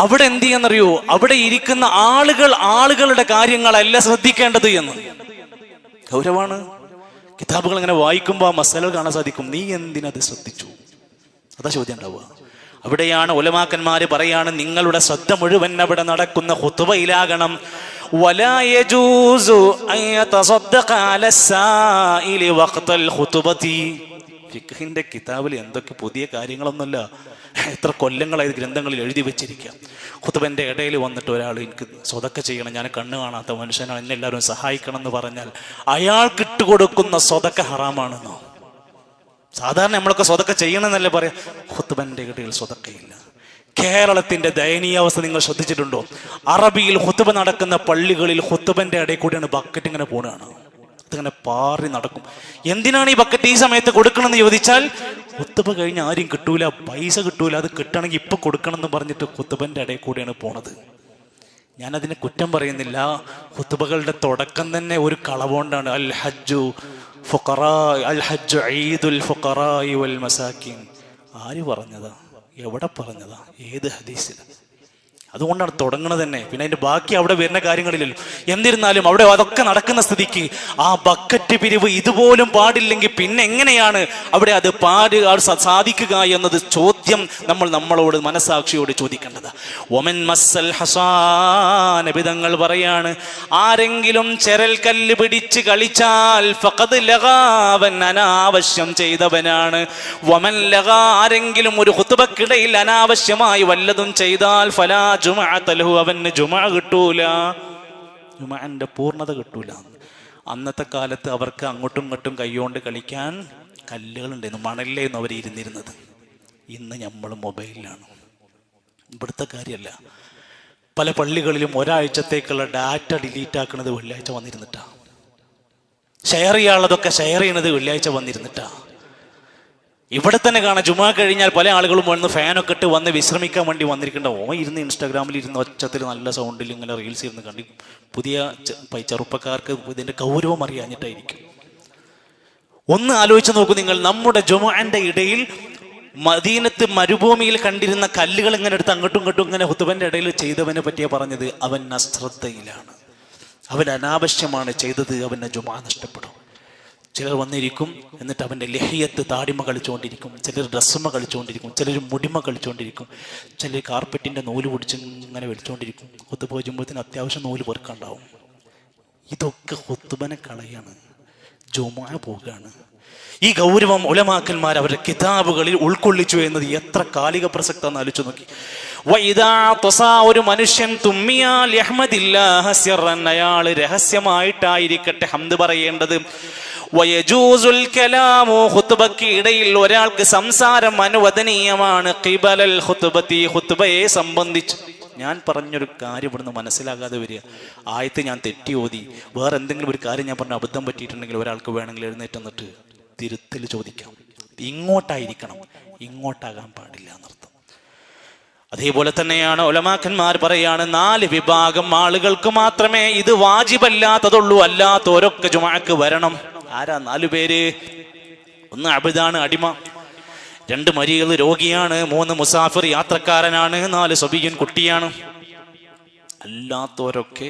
അവിടെ എന്ത് ചെയ്യാന്നറിയോ? അവിടെ ഇരിക്കുന്ന ആളുകളുടെ കാര്യങ്ങളല്ല ശ്രദ്ധിക്കേണ്ടത് എന്ന്. ഗൗരവമാണ്. കിതാബുകൾ ഇങ്ങനെ വായിക്കുമ്പോൾ ആ മസലകൾ കാണാൻ സാധിക്കും. നീ എന്തിനത് ശ്രദ്ധിച്ചു? അതാ ചോദ്യം ഉണ്ടാവുക. അവിടെയാണ് ഉലമാക്കന്മാര് പറയാണ്, നിങ്ങളുടെ ശ്രദ്ധ മുഴുവൻ അവിടെ നടക്കുന്ന ഖുത്ബയിലാകണം. വലാ യജൂസു അൻ യതസദ്ദഖ അല സായിലി വഖ്തൽ ഖുത്ബതി. ഫിഖ്ഹിന്റെ കിതാബിൽ എന്തൊക്കെ പുതിയ കാര്യങ്ങളൊന്നുമല്ല, എത്ര കൊല്ലങ്ങളായി ഗ്രന്ഥങ്ങളിൽ എഴുതി വെച്ചിരിക്കുക. ഖുത്ബന്റെ ഇടയിൽ വന്നിട്ട് ഒരാൾ എനിക്ക് സ്വതക്ക ചെയ്യണം, ഞാൻ കണ്ണ് കാണാത്ത മനുഷ്യനാണ്, എന്നെ എല്ലാവരും സഹായിക്കണം എന്ന് പറഞ്ഞാൽ അയാൾക്ക് ഇട്ടുകൊടുക്കുന്ന സ്വതക്ക ഹറാമാണെന്നോ? സാധാരണ നമ്മളൊക്കെ സ്വതക്ക ചെയ്യണമെന്നല്ലേ പറയാം. ഖുത്ബന്റെ ഇടയിൽ സ്വതക്കയില്ല. കേരളത്തിന്റെ ദയനീയാവസ്ഥ നിങ്ങൾ ശ്രദ്ധിച്ചിട്ടുണ്ടോ? അറബിയിൽ ഖുത്ബ നടക്കുന്ന പള്ളികളിൽ ഖുത്ബന്റെ ഇടയിൽ കൂടെയാണ് ബക്കറ്റ് ഇങ്ങനെ പോണാണ്. അതിങ്ങനെ പാറി നടക്കും. എന്തിനാണ് ഈ ബക്കറ്റ് ഈ സമയത്ത് കൊടുക്കണമെന്ന് ചോദിച്ചാൽ, ഖുത്ബ കഴിഞ്ഞ് ആരും കിട്ടൂല, പൈസ കിട്ടൂല, അത് കിട്ടണമെങ്കിൽ ഇപ്പൊ കൊടുക്കണം എന്ന് പറഞ്ഞിട്ട് ഖുത്ബന്റെ ഇടയിൽ കൂടെയാണ് പോണത്. ഞാനതിനെ കുറ്റം പറയുന്നില്ല. ഖുത്ബകളുടെ തുടക്കം തന്നെ ഒരു കളവുകൊണ്ടാണ്. അൽ ഹജ്ജു ഈദുൽ ഫുഖറാഇ വൽ മസാകിൻ. ആര് പറഞ്ഞതാ? എവിടെ പറഞ്ഞതാ? ഏത് ഹദീസിൽ? അതുകൊണ്ടാണ് തുടങ്ങുന്നത് തന്നെ. പിന്നെ അതിന്റെ ബാക്കി അവിടെ വരുന്ന കാര്യങ്ങളില്ലല്ലോ. എന്നിരുന്നാലും അവിടെ അതൊക്കെ നടക്കുന്ന സ്ഥിതിക്ക് ആ ബക്കറ്റ് പിരിവ് ഇതുപോലും പാടില്ലെങ്കിൽ പിന്നെ എങ്ങനെയാണ് അവിടെ അത് സാധിക്കുക എന്നത് ചോദ്യം നമ്മളോട് മനസാക്ഷിയോട് ചോദിക്കേണ്ടത്. ഒമൻ മസ്സൽ ഹസാൻ, നബിതങ്ങൾ പറയാണ്, ആരെങ്കിലും ചെരൽ കല്ല് പിടിച്ച് കളിച്ചാൽ ഫഖദ് ലഗാ, അവൻ അനാവശ്യം ചെയ്തവനാണ്. വമൻ ലഗാ, ആരെങ്കിലും ഒരു ഖുത്ബക്കിടയിൽ അനാവശ്യമായി വല്ലതും ചെയ്താൽ ഫലാ ജുമഅതലഹു, അവന് ജുമഅ കിട്ടൂല, ജുമഅന്റെ പൂർണ്ണത കിട്ടൂല. അന്നത്തെ കാലത്ത് അവർക്ക് അങ്ങോട്ടും ഇങ്ങോട്ടും കൈകൊണ്ട് കളിക്കാൻ കല്ലുകളുണ്ടായിരുന്നു, മണലിലായിരുന്നു അവർ ഇരുന്നിരുന്നത്. ഇന്ന് നമ്മൾ മൊബൈലിലാണ്. ഇവിടുത്തെ കാര്യമല്ല. പല പള്ളികളിലും ഒരാഴ്ചത്തേക്കുള്ള ഡാറ്റ ഡിലീറ്റ് ആക്കുന്നത് വെള്ളിയാഴ്ച വന്നിരുന്നിട്ടാ. ഷെയർ ചെയ്യാനുള്ളതൊക്കെ ഷെയർ ചെയ്യണത് വെള്ളിയാഴ്ച വന്നിരുന്നിട്ടാ. ഇവിടെ തന്നെ കാണാം, ജുമാ കഴിഞ്ഞാൽ പല ആളുകളും വന്ന് ഫാനൊക്കെ ഇട്ട് വന്ന് വിശ്രമിക്കാൻ വേണ്ടി വന്നിരിക്കേണ്ട. ഇരുന്ന് ഇൻസ്റ്റാഗ്രാമിൽ ഇരുന്ന് ഒച്ചത്തിൽ നല്ല സൗണ്ടിൽ ഇങ്ങനെ റീൽസ് ഇരുന്ന് കണ്ടി. പുതിയ ചെറുപ്പക്കാർക്ക് ഇതിൻ്റെ ഗൗരവം അറിയാഞ്ഞിട്ടായിരിക്കും. ഒന്ന് ആലോചിച്ച് നോക്കൂ നിങ്ങൾ, നമ്മുടെ ജുമുഅന്റെ ഇടയിൽ മദീനത്ത് മരുഭൂമിയിൽ കണ്ടിരുന്ന കല്ലുകൾ ഇങ്ങനെ എടുത്ത് അങ്ങോട്ടും ഇങ്ങോട്ടും ഇങ്ങനെ ഹുതുബന്റെ ഇടയിൽ ചെയ്തവനെ പറ്റിയാ പറഞ്ഞത്, അവൻ അശ്രദ്ധയിലാണ്, അവൻ അനാവശ്യമാണ് ചെയ്തത്, അവൻ്റെ ജുമുഅ നഷ്ടപ്പെടും. ചിലർ വന്നിരിക്കും, എന്നിട്ട് അവൻ്റെ ലഹിയത്ത് താടിമ കളിച്ചുകൊണ്ടിരിക്കും, ചിലർ ഡ്രസ്സുമ കളിച്ചുകൊണ്ടിരിക്കും, ചിലർ മുടിമ കളിച്ചുകൊണ്ടിരിക്കും, ചിലർ കാർപ്പറ്റിൻ്റെ നൂല് പിടിച്ച് ഇങ്ങനെ വലിച്ചുകൊണ്ടിരിക്കും. ഹുതുബ ചെയ്യുമ്പോഴത്തേന് അത്യാവശ്യം നൂല് പെറുക്കുണ്ടാവും. ഇതൊക്കെ ഹുതുബനെ കളയാണ്, ജുമുഅ പോകുകയാണ്. ഈ ഗൗരവം ഉലമാക്കന്മാർ അവരുടെ കിതാബുകളിൽ ഉൾക്കൊള്ളിച്ചു എന്നത് എത്ര കാലിക പ്രസക്താന്ന് ആലോചിച്ചു നോക്കി. ഒരു മനുഷ്യൻ തുമ്മിയാൽ അയാൾ രഹസ്യമായിട്ടായിരിക്കട്ടെ ഹംദ് പറയേണ്ടത്. ഖുത്ബയ്ക്ക് ഇടയിൽ ഒരാൾക്ക് സംസാരം അനുവദനീയമാണ്. ഖിബലൽ ഖുത്ബത്തി, ഖുത്ബയെ സംബന്ധിച്ച്. ഞാൻ പറഞ്ഞൊരു കാര്യം ഇവിടുന്ന് മനസ്സിലാകാതെ വരിക, ആയത്ത് ഞാൻ തെറ്റി ഓതി, വേറെ എന്തെങ്കിലും ഒരു കാര്യം ഞാൻ പറഞ്ഞ അബദ്ധം പറ്റിയിട്ടുണ്ടെങ്കിൽ ഒരാൾക്ക് വേണമെങ്കിൽ എഴുന്നേറ്റ് വന്നിട്ട് തിരുത്തൽ ചോദിക്കാം. ഇങ്ങോട്ടായിരിക്കണം, ഇങ്ങോട്ടാകാൻ പാടില്ല എന്നർത്ഥം. അതേപോലെ തന്നെയാണ് ഉലമാക്കന്മാർ പറയാണ്, 4 വിഭാഗം ആളുകൾക്ക് മാത്രമേ ഇത് വാജിബല്ലാത്തതുള്ളൂ, അല്ലാത്തവരൊക്കെ ജുമുഅക്ക് വരണം. ആരാ 4 പേര്? 1 അബ്ദാണ്, അടിമ. 2 മരീദ്, രോഗിയാണ്. 3 മുസാഫിർ, യാത്രക്കാരനാണ്. 4 സബിയൻ, കുട്ടിയാണ്. അല്ലാത്തവരൊക്കെ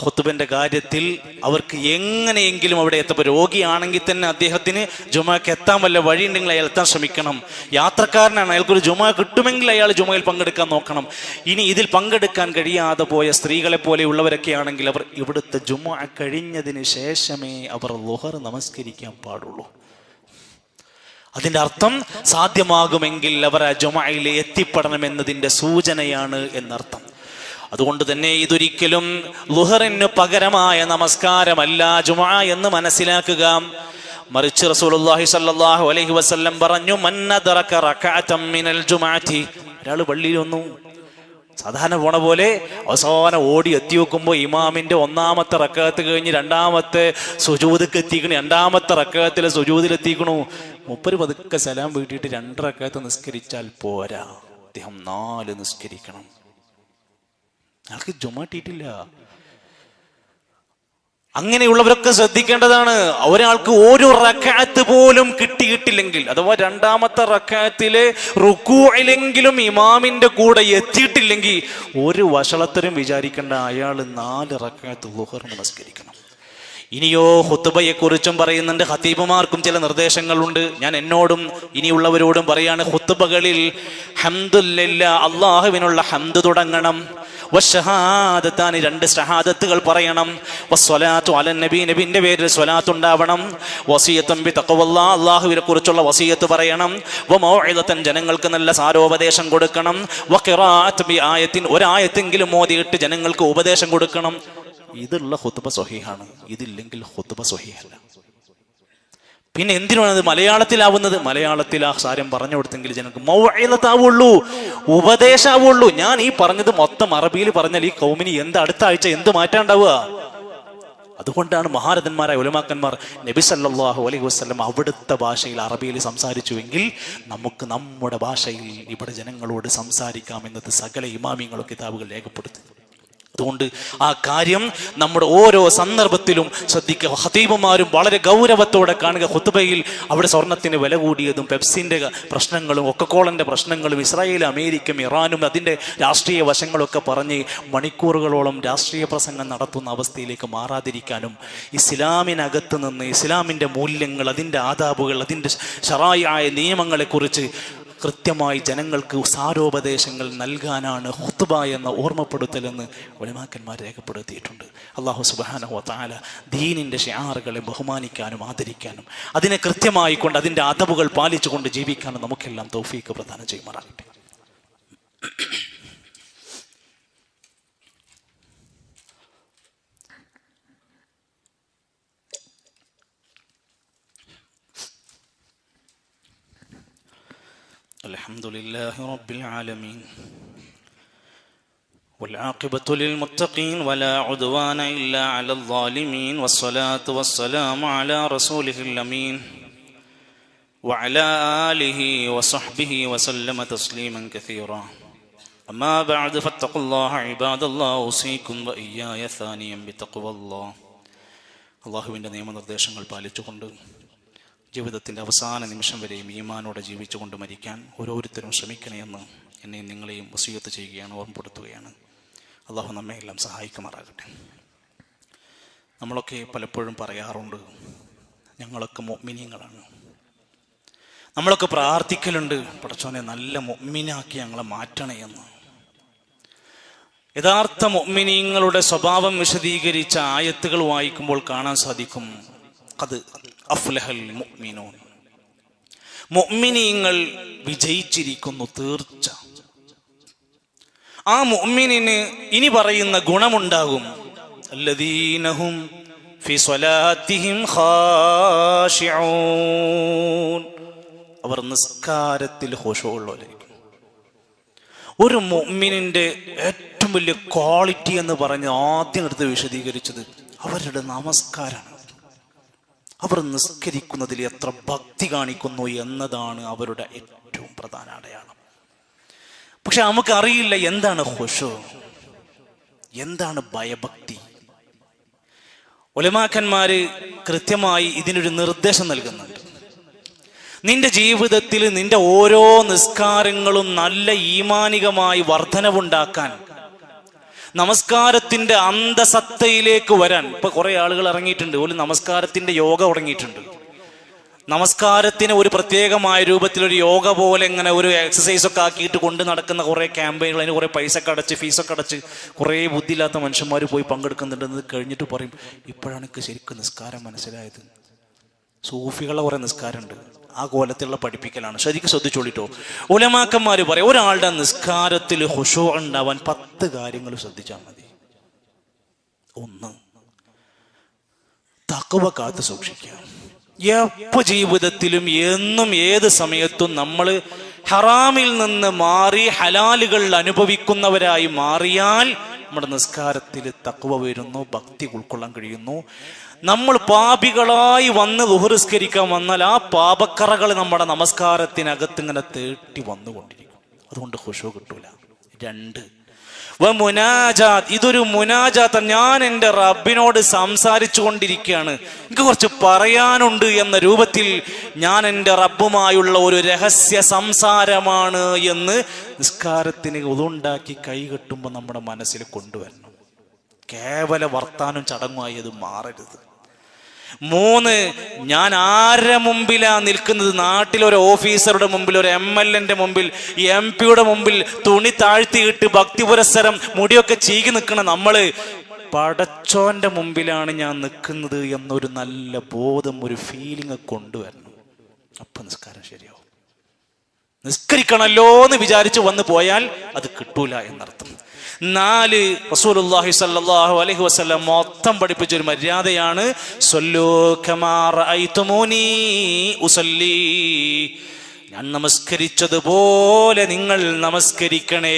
ഖുത്ബന്റെ കാര്യത്തിൽ അവർക്ക് എങ്ങനെയെങ്കിലും അവിടെ എത്തപ്പോൾ, രോഗിയാണെങ്കിൽ തന്നെ അദ്ദേഹത്തിന് ജുമുഅക്ക് എത്താൻ വല്ല വഴിയുണ്ടെങ്കിൽ അയാൾ എത്താൻ ശ്രമിക്കണം. യാത്രക്കാരനാണ്, അയാൾക്കൊരു ജുമുഅ കിട്ടുമെങ്കിൽ അയാൾ ജുമുഅയിൽ പങ്കെടുക്കാൻ നോക്കണം. ഇനി ഇതിൽ പങ്കെടുക്കാൻ കഴിയാതെ പോയ സ്ത്രീകളെ പോലെയുള്ളവരൊക്കെ ആണെങ്കിൽ അവർ ഇവിടുത്തെ ജുമുഅ കഴിഞ്ഞതിന് ശേഷമേ അവർ ളുഹർ നമസ്കരിക്കാൻ പാടുള്ളൂ. അതിൻ്റെ അർത്ഥം സാധ്യമാകുമെങ്കിൽ അവർ ആ ജുമുഅയിൽ എത്തിപ്പെടണമെന്നതിൻ്റെ സൂചനയാണ് എന്നർത്ഥം. അതുകൊണ്ട് തന്നെ ഇതൊരിക്കലും ളുഹറിന് പകരമായ നമസ്കാരമല്ല ജുമുഅ എന്ന് മനസ്സിലാക്കുക. മറിച്ച് റസൂലുള്ളാഹി സ്വല്ലല്ലാഹു അലൈഹി വസല്ലം പറഞ്ഞു, മൻ അദ്റക റകഅതൻ മിനൽ ജുമുഅതി, ഒരാൾ പള്ളിയിൽ വന്നു, സാധാരണ പോണ പോലെ അവസാനം ഓടി എത്തി നോക്കുമ്പോൾ ഇമാമിന്റെ 1ാമത്തെ റക്അത്ത് കഴിഞ്ഞ് 2ാമത്തെ സുജൂദിക്ക് എത്തിക്കണു, 2ാമത്തെ റക്അത്തിലെ സുജൂദിലെത്തിക്കണു. മൂപ്പര് പതുക്കെ സലാം വീട്ടിയിട്ട് 2 റക്അത്ത് നിസ്കരിച്ചാൽ പോരാ, അദ്ദേഹം 4 നിസ്കരിക്കണം. അയാൾക്ക് ജുമുഅ കിട്ടിയിട്ടില്ല. അങ്ങനെയുള്ളവരൊക്കെ ശ്രദ്ധിക്കേണ്ടതാണ്. ഒരാൾക്ക് ഒരു റക്അത്ത് പോലും കിട്ടിയിട്ടില്ലെങ്കിൽ, അഥവാ 2ാമത്തെ റക്അത്തിലെ റുകൂഇലെങ്കിലും ഇമാമിന്റെ കൂടെ എത്തിയിട്ടില്ലെങ്കിൽ ഒരു വഷളത്തരും വിചാരിക്കേണ്ട, അയാൾ 4 റക്അത്ത് ളുഹർ നമസ്കരിക്കണം. ഇനിയോ ഖുത്ബയെ കുറിച്ചും പറയുന്നുണ്ട്. ഖതീബുമാർക്കും ചില നിർദ്ദേശങ്ങളുണ്ട്. ഞാൻ എന്നോടും ഇനിയുള്ളവരോടും പറയാണ്, ഖുത്ബകളിൽ ഹംദുലില്ലാഹ്, അല്ലാഹുവിനുള്ള ഹംദ് തുടങ്ങണം. വശഹാദത്താനി, 2 ഷഹാദത്തുകൾ പറയണം. വസ്സലാത്തു അലൻ നബി, നബിന്റെ പേരിൽ സ്വലാത്ത് ഉണ്ടാവണം. വസിയത്തുൻ ബി തഖ്വല്ലാഹ്, അല്ലാഹുവിനെ കുറിച്ചുള്ള വസിയത്ത് പറയണം. വമൗഇദതൻ, ജനങ്ങൾക്ക് നല്ല സാരോപദേശം കൊടുക്കണം. വഖിറാഅത്ത് ബി ആയത്തിൻ, ഒരായത്തെങ്കിലും ഓതിയിട്ട് ജനങ്ങൾക്ക് ഉപദേശം കൊടുക്കണം. ഇതുള്ള ഖുത്ബ സ്വഹീഹാണ്. ഇതില്ലെങ്കിൽ ഖുത്ബ സ്വഹീഹല്ല. പിന്നെ എന്തിനാണ് അത് മലയാളത്തിലാവുന്നത്? മലയാളത്തിൽ ആ സാരം പറഞ്ഞു കൊടുത്തെങ്കിൽ ജനങ്ങൾക്ക് മൗഇദത്താവുള്ളൂ, ഉപദേശാവുള്ളൂ. ഞാൻ ഈ പറഞ്ഞത് മൊത്തം അറബിയിൽ പറഞ്ഞാൽ ഈ കൗമിന് അടുത്ത ആഴ്ച എന്ത് മാറ്റാണ്ടാവുക? അതുകൊണ്ടാണ് മഹാരഥന്മാരായ ഉലമാക്കന്മാർ നബി സല്ലല്ലാഹു അലൈഹി വസല്ലം അവിടുത്തെ ഭാഷയിൽ അറബിയിൽ സംസാരിച്ചുവെങ്കിൽ നമുക്ക് നമ്മുടെ ഭാഷയിൽ ഇവിടെ ജനങ്ങളോട് സംസാരിക്കാമെന്നത് സകല ഇമാമിങ്ങളും കിതാബുകൾ രേഖപ്പെടുത്തി. അതുകൊണ്ട് ആ കാര്യം നമ്മുടെ ഓരോ സന്ദർഭത്തിലും ശ്രദ്ധിക്കുക. ഖതീബുമാരും വളരെ ഗൗരവത്തോടെ കാണുക. ഖുത്ബയിൽ അവിടെ സ്വർണത്തിന് വില കൂടിയതും പെപ്സിന്റെ പ്രശ്നങ്ങളും കൊക്കക്കോളന്റെ പ്രശ്നങ്ങളും ഇസ്രായേലും അമേരിക്കയും ഇറാനും അതിൻ്റെ രാഷ്ട്രീയ വശങ്ങളൊക്കെ പറഞ്ഞ് മണിക്കൂറുകളോളം രാഷ്ട്രീയ പ്രസംഗം നടത്തുന്ന അവസ്ഥയിലേക്ക് മാറാതിരിക്കാനും ഇസ്ലാമിനകത്ത് നിന്ന് ഇസ്ലാമിൻ്റെ മൂല്യങ്ങൾ, അതിൻ്റെ ആദാബുകൾ, അതിൻ്റെ ശറായിയായ നിയമങ്ങളെക്കുറിച്ച് കൃത്യമായി ജനങ്ങൾക്ക് സാരോപദേശങ്ങൾ നൽകാനാണ് ഖുത്ബ എന്ന ഓർമ്മപ്പെടുത്തലെന്ന് ഉലമാക്കന്മാർ രേഖപ്പെടുത്തിയിട്ടുണ്ട്. അല്ലാഹു സുബ്ഹാനഹു വ തആല ദീനിൻ്റെ ഷിആറുകളെ ബഹുമാനിക്കാനും ആദരിക്കാനും അതിനെ കൃത്യമായി കൊണ്ട് അതിൻ്റെ അദബുകൾ പാലിച്ചുകൊണ്ട് ജീവിക്കാനും നമുക്കെല്ലാം തൗഫീഖ് പ്രദാനം ചെയ്യുമാറാകട്ടെ. الحمد لله رب العالمين والعاقبة للمتقين ولا عدوان إلا على الظالمين والصلاة والسلام على رسوله الأمين وعلى آله وصحبه وسلم تسليما كثيرا أما بعد فاتقوا الله عباد الله أوصيكم وإياي ثانيا بتقوى الله. അള്ളാഹുവിൻ്റെ നിയമനിർദ്ദേശങ്ങൾ പാലിച്ചുകൊണ്ട് ജീവിതത്തിൻ്റെ അവസാന നിമിഷം വരെയും ഈമാനോടെ ജീവിച്ചുകൊണ്ട് മരിക്കാൻ ഓരോരുത്തരും ശ്രമിക്കണമെന്ന് എന്നെയും നിങ്ങളെയും വസിയത്ത് ചെയ്യുകയാണ്, ഓർമ്മപ്പെടുത്തുകയാണ്. അള്ളാഹു നമ്മെ എല്ലാം സഹായിക്കുമാറാകട്ടെ. നമ്മളൊക്കെ പലപ്പോഴും പറയാറുണ്ട്, ഞങ്ങളൊക്കെ മുഅ്മിനീങ്ങളാണ്. നമ്മളൊക്കെ പ്രാർത്ഥിക്കലുണ്ട്, പടച്ചോനെ നല്ല മുഅ്മിനാക്കി ഞങ്ങളെ മാറ്റണേ എന്ന്. യഥാർത്ഥ മുഅ്മിനീങ്ങളുടെ സ്വഭാവം വിശദീകരിച്ച ആയത്തുകൾ വായിക്കുമ്പോൾ കാണാൻ സാധിക്കും, ഖദ് അഫ്ലഹൽ മുഅ്മിനൂൻ, മുഅ്മിനീങ്ങൾ വിജയിച്ചിരിക്കുന്നു തീർച്ച. ആ മുഅ്മിനിന് ഇനി പറയുന്ന ഗുണമുണ്ടാകും, അല്ലദീനഹും ഫി സ്വലാത്തിഹിം ഖാശിഊൻ, അവർ നിസ്കാരത്തിൽ ഖുശൂഉള്ളവരായിരിക്കും. ഒരു മുഅ്മിനിന്റെ ഏറ്റവും വലിയ ക്വാളിറ്റി എന്ന് പറഞ്ഞ് ആദ്യം എടുത്ത് വിശദീകരിച്ചത് അവരുടെ നമസ്കാരമാണ്. അവർ നിസ്കരിക്കുന്നതിൽ എത്ര ഭക്തി കാണിക്കുന്നു എന്നതാണ് അവരുടെ ഏറ്റവും പ്രധാന അടയാളം. പക്ഷെ നമുക്കറിയില്ല എന്താണ് ഖുശൂ, എന്താണ് ഭയഭക്തി. ഉലമാക്കന്മാര് കൃത്യമായി ഇതിനൊരു നിർദ്ദേശം നൽകുന്നുണ്ട്. നിന്റെ ജീവിതത്തിൽ നിന്റെ ഓരോ നിസ്കാരങ്ങളും നല്ല ഈമാനികമായി വർധനവുണ്ടാക്കാൻ, നമസ്കാരത്തിന്റെ അന്തസത്തയിലേക്ക് വരാൻ. ഇപ്പൊ കുറെ ആളുകൾ ഇറങ്ങിയിട്ടുണ്ട്, ഒരു നമസ്കാരത്തിന്റെ യോഗ തുടങ്ങിയിട്ടുണ്ട്. നമസ്കാരത്തിന് ഒരു പ്രത്യേകമായ രൂപത്തിൽ ഒരു യോഗ പോലെ ഇങ്ങനെ ഒരു എക്സസൈസൊക്കെ ആക്കിയിട്ട് കൊണ്ട് നടക്കുന്ന കുറെ ക്യാമ്പയിനുകൾ, അതിന് കുറെ പൈസ അടച്ച് ഫീസൊക്കെ അടച്ച് കുറെ ബുദ്ധിയില്ലാത്ത മനുഷ്യന്മാർ പോയി പങ്കെടുക്കുന്നുണ്ടെന്ന് കഴിഞ്ഞിട്ട് പറയും, ഇപ്പോഴാണ് എനിക്ക് ശരിക്കും നിസ്കാരം മനസ്സിലായത്. സൂഫികളുടെ കുറെ നിസ്കാരമുണ്ട്, ആ കോലത്തിലുള്ള പഠിപ്പിക്കലാണ്. ശരിക്കും ശ്രദ്ധിച്ചോളിട്ടോ. ഉലമാക്കന്മാർ പറയും, ഒരാളുടെ നിസ്കാരത്തിൽ ഖുശൂ ഉണ്ടാവാൻ 10 കാര്യങ്ങൾ ശ്രദ്ധിച്ചാൽ മതി. 1, തഖ്വ കാത്തു സൂക്ഷിക്കുക. എപ്പോ ജീവിതത്തിലും എന്നും ഏത് സമയത്തും നമ്മൾ ഹറാമിൽ നിന്ന് മാറി ഹലാലുകൾ അനുഭവിക്കുന്നവരായി മാറിയാൽ നമ്മുടെ നിസ്കാരത്തിൽ തഖ്വ വരുന്നു, ഭക്തി ഉൾക്കൊള്ളാൻ കഴിയുന്നു. നമ്മൾ പാപികളായി വന്ന് ദുഹ്റിസ്കരിക്കാൻ വന്നാൽ ആ പാപക്കറകൾ നമ്മുടെ നമസ്കാരത്തിനകത്ത് ഇങ്ങനെ തേട്ടി വന്നുകൊണ്ടിരിക്കും. അതുകൊണ്ട് ഖുശൂ കിട്ടൂല. 2, മുനാജാത്ത്. ഇതൊരു മുനാജാത്ത്. ഞാൻ എൻ്റെ റബ്ബിനോട് സംസാരിച്ചു കൊണ്ടിരിക്കുകയാണ്, എനിക്ക് കുറച്ച് പറയാനുണ്ട് എന്ന രൂപത്തിൽ ഞാൻ എൻ്റെ റബ്ബുമായുള്ള ഒരു രഹസ്യ സംസാരമാണ് എന്ന് നിസ്കാരത്തിന് ഉതുണ്ടാക്കി കൈ കെട്ടുമ്പോൾ നമ്മുടെ മനസ്സിൽ കൊണ്ടുവരണം. കേവല വർത്താനം ചടങ്ങുമായി അത് മാറരുത്. 3, ഞാൻ ആരുടെ മുമ്പിലാ നിൽക്കുന്നത്? നാട്ടിലൊരു ഓഫീസറുടെ മുമ്പിൽ, ഒരു MLA മുമ്പിൽ, MP മുമ്പിൽ തുണി താഴ്ത്തിയിട്ട് ഭക്തി പുരസ്സരം മുടിയൊക്കെ ചീകി നിൽക്കണ നമ്മള് പടച്ചോന്റെ മുമ്പിലാണ് ഞാൻ നിൽക്കുന്നത് എന്നൊരു നല്ല ബോധം, ഒരു ഫീലിംഗ് കൊണ്ടുവരണം. അപ്പൊ നിസ്കാരം ശരിയാവും. നിസ്കരിക്കണല്ലോ എന്ന് വിചാരിച്ച് വന്നു പോയാൽ അത് കിട്ടൂല എന്നർത്ഥം. 4, റസൂലുള്ളാഹി സ്വല്ലല്ലാഹു അലൈഹി വസല്ലം മൊത്തം പഠിപ്പിച്ചൊരു മര്യാദയാണ്, സ്വല്ലൂ കമാ റഅയ്തുമൂനി ഉസല്ലി, ഞാൻ നമസ്കരിച്ചതുപോലെ നിങ്ങൾ നമസ്കരിക്കണേ.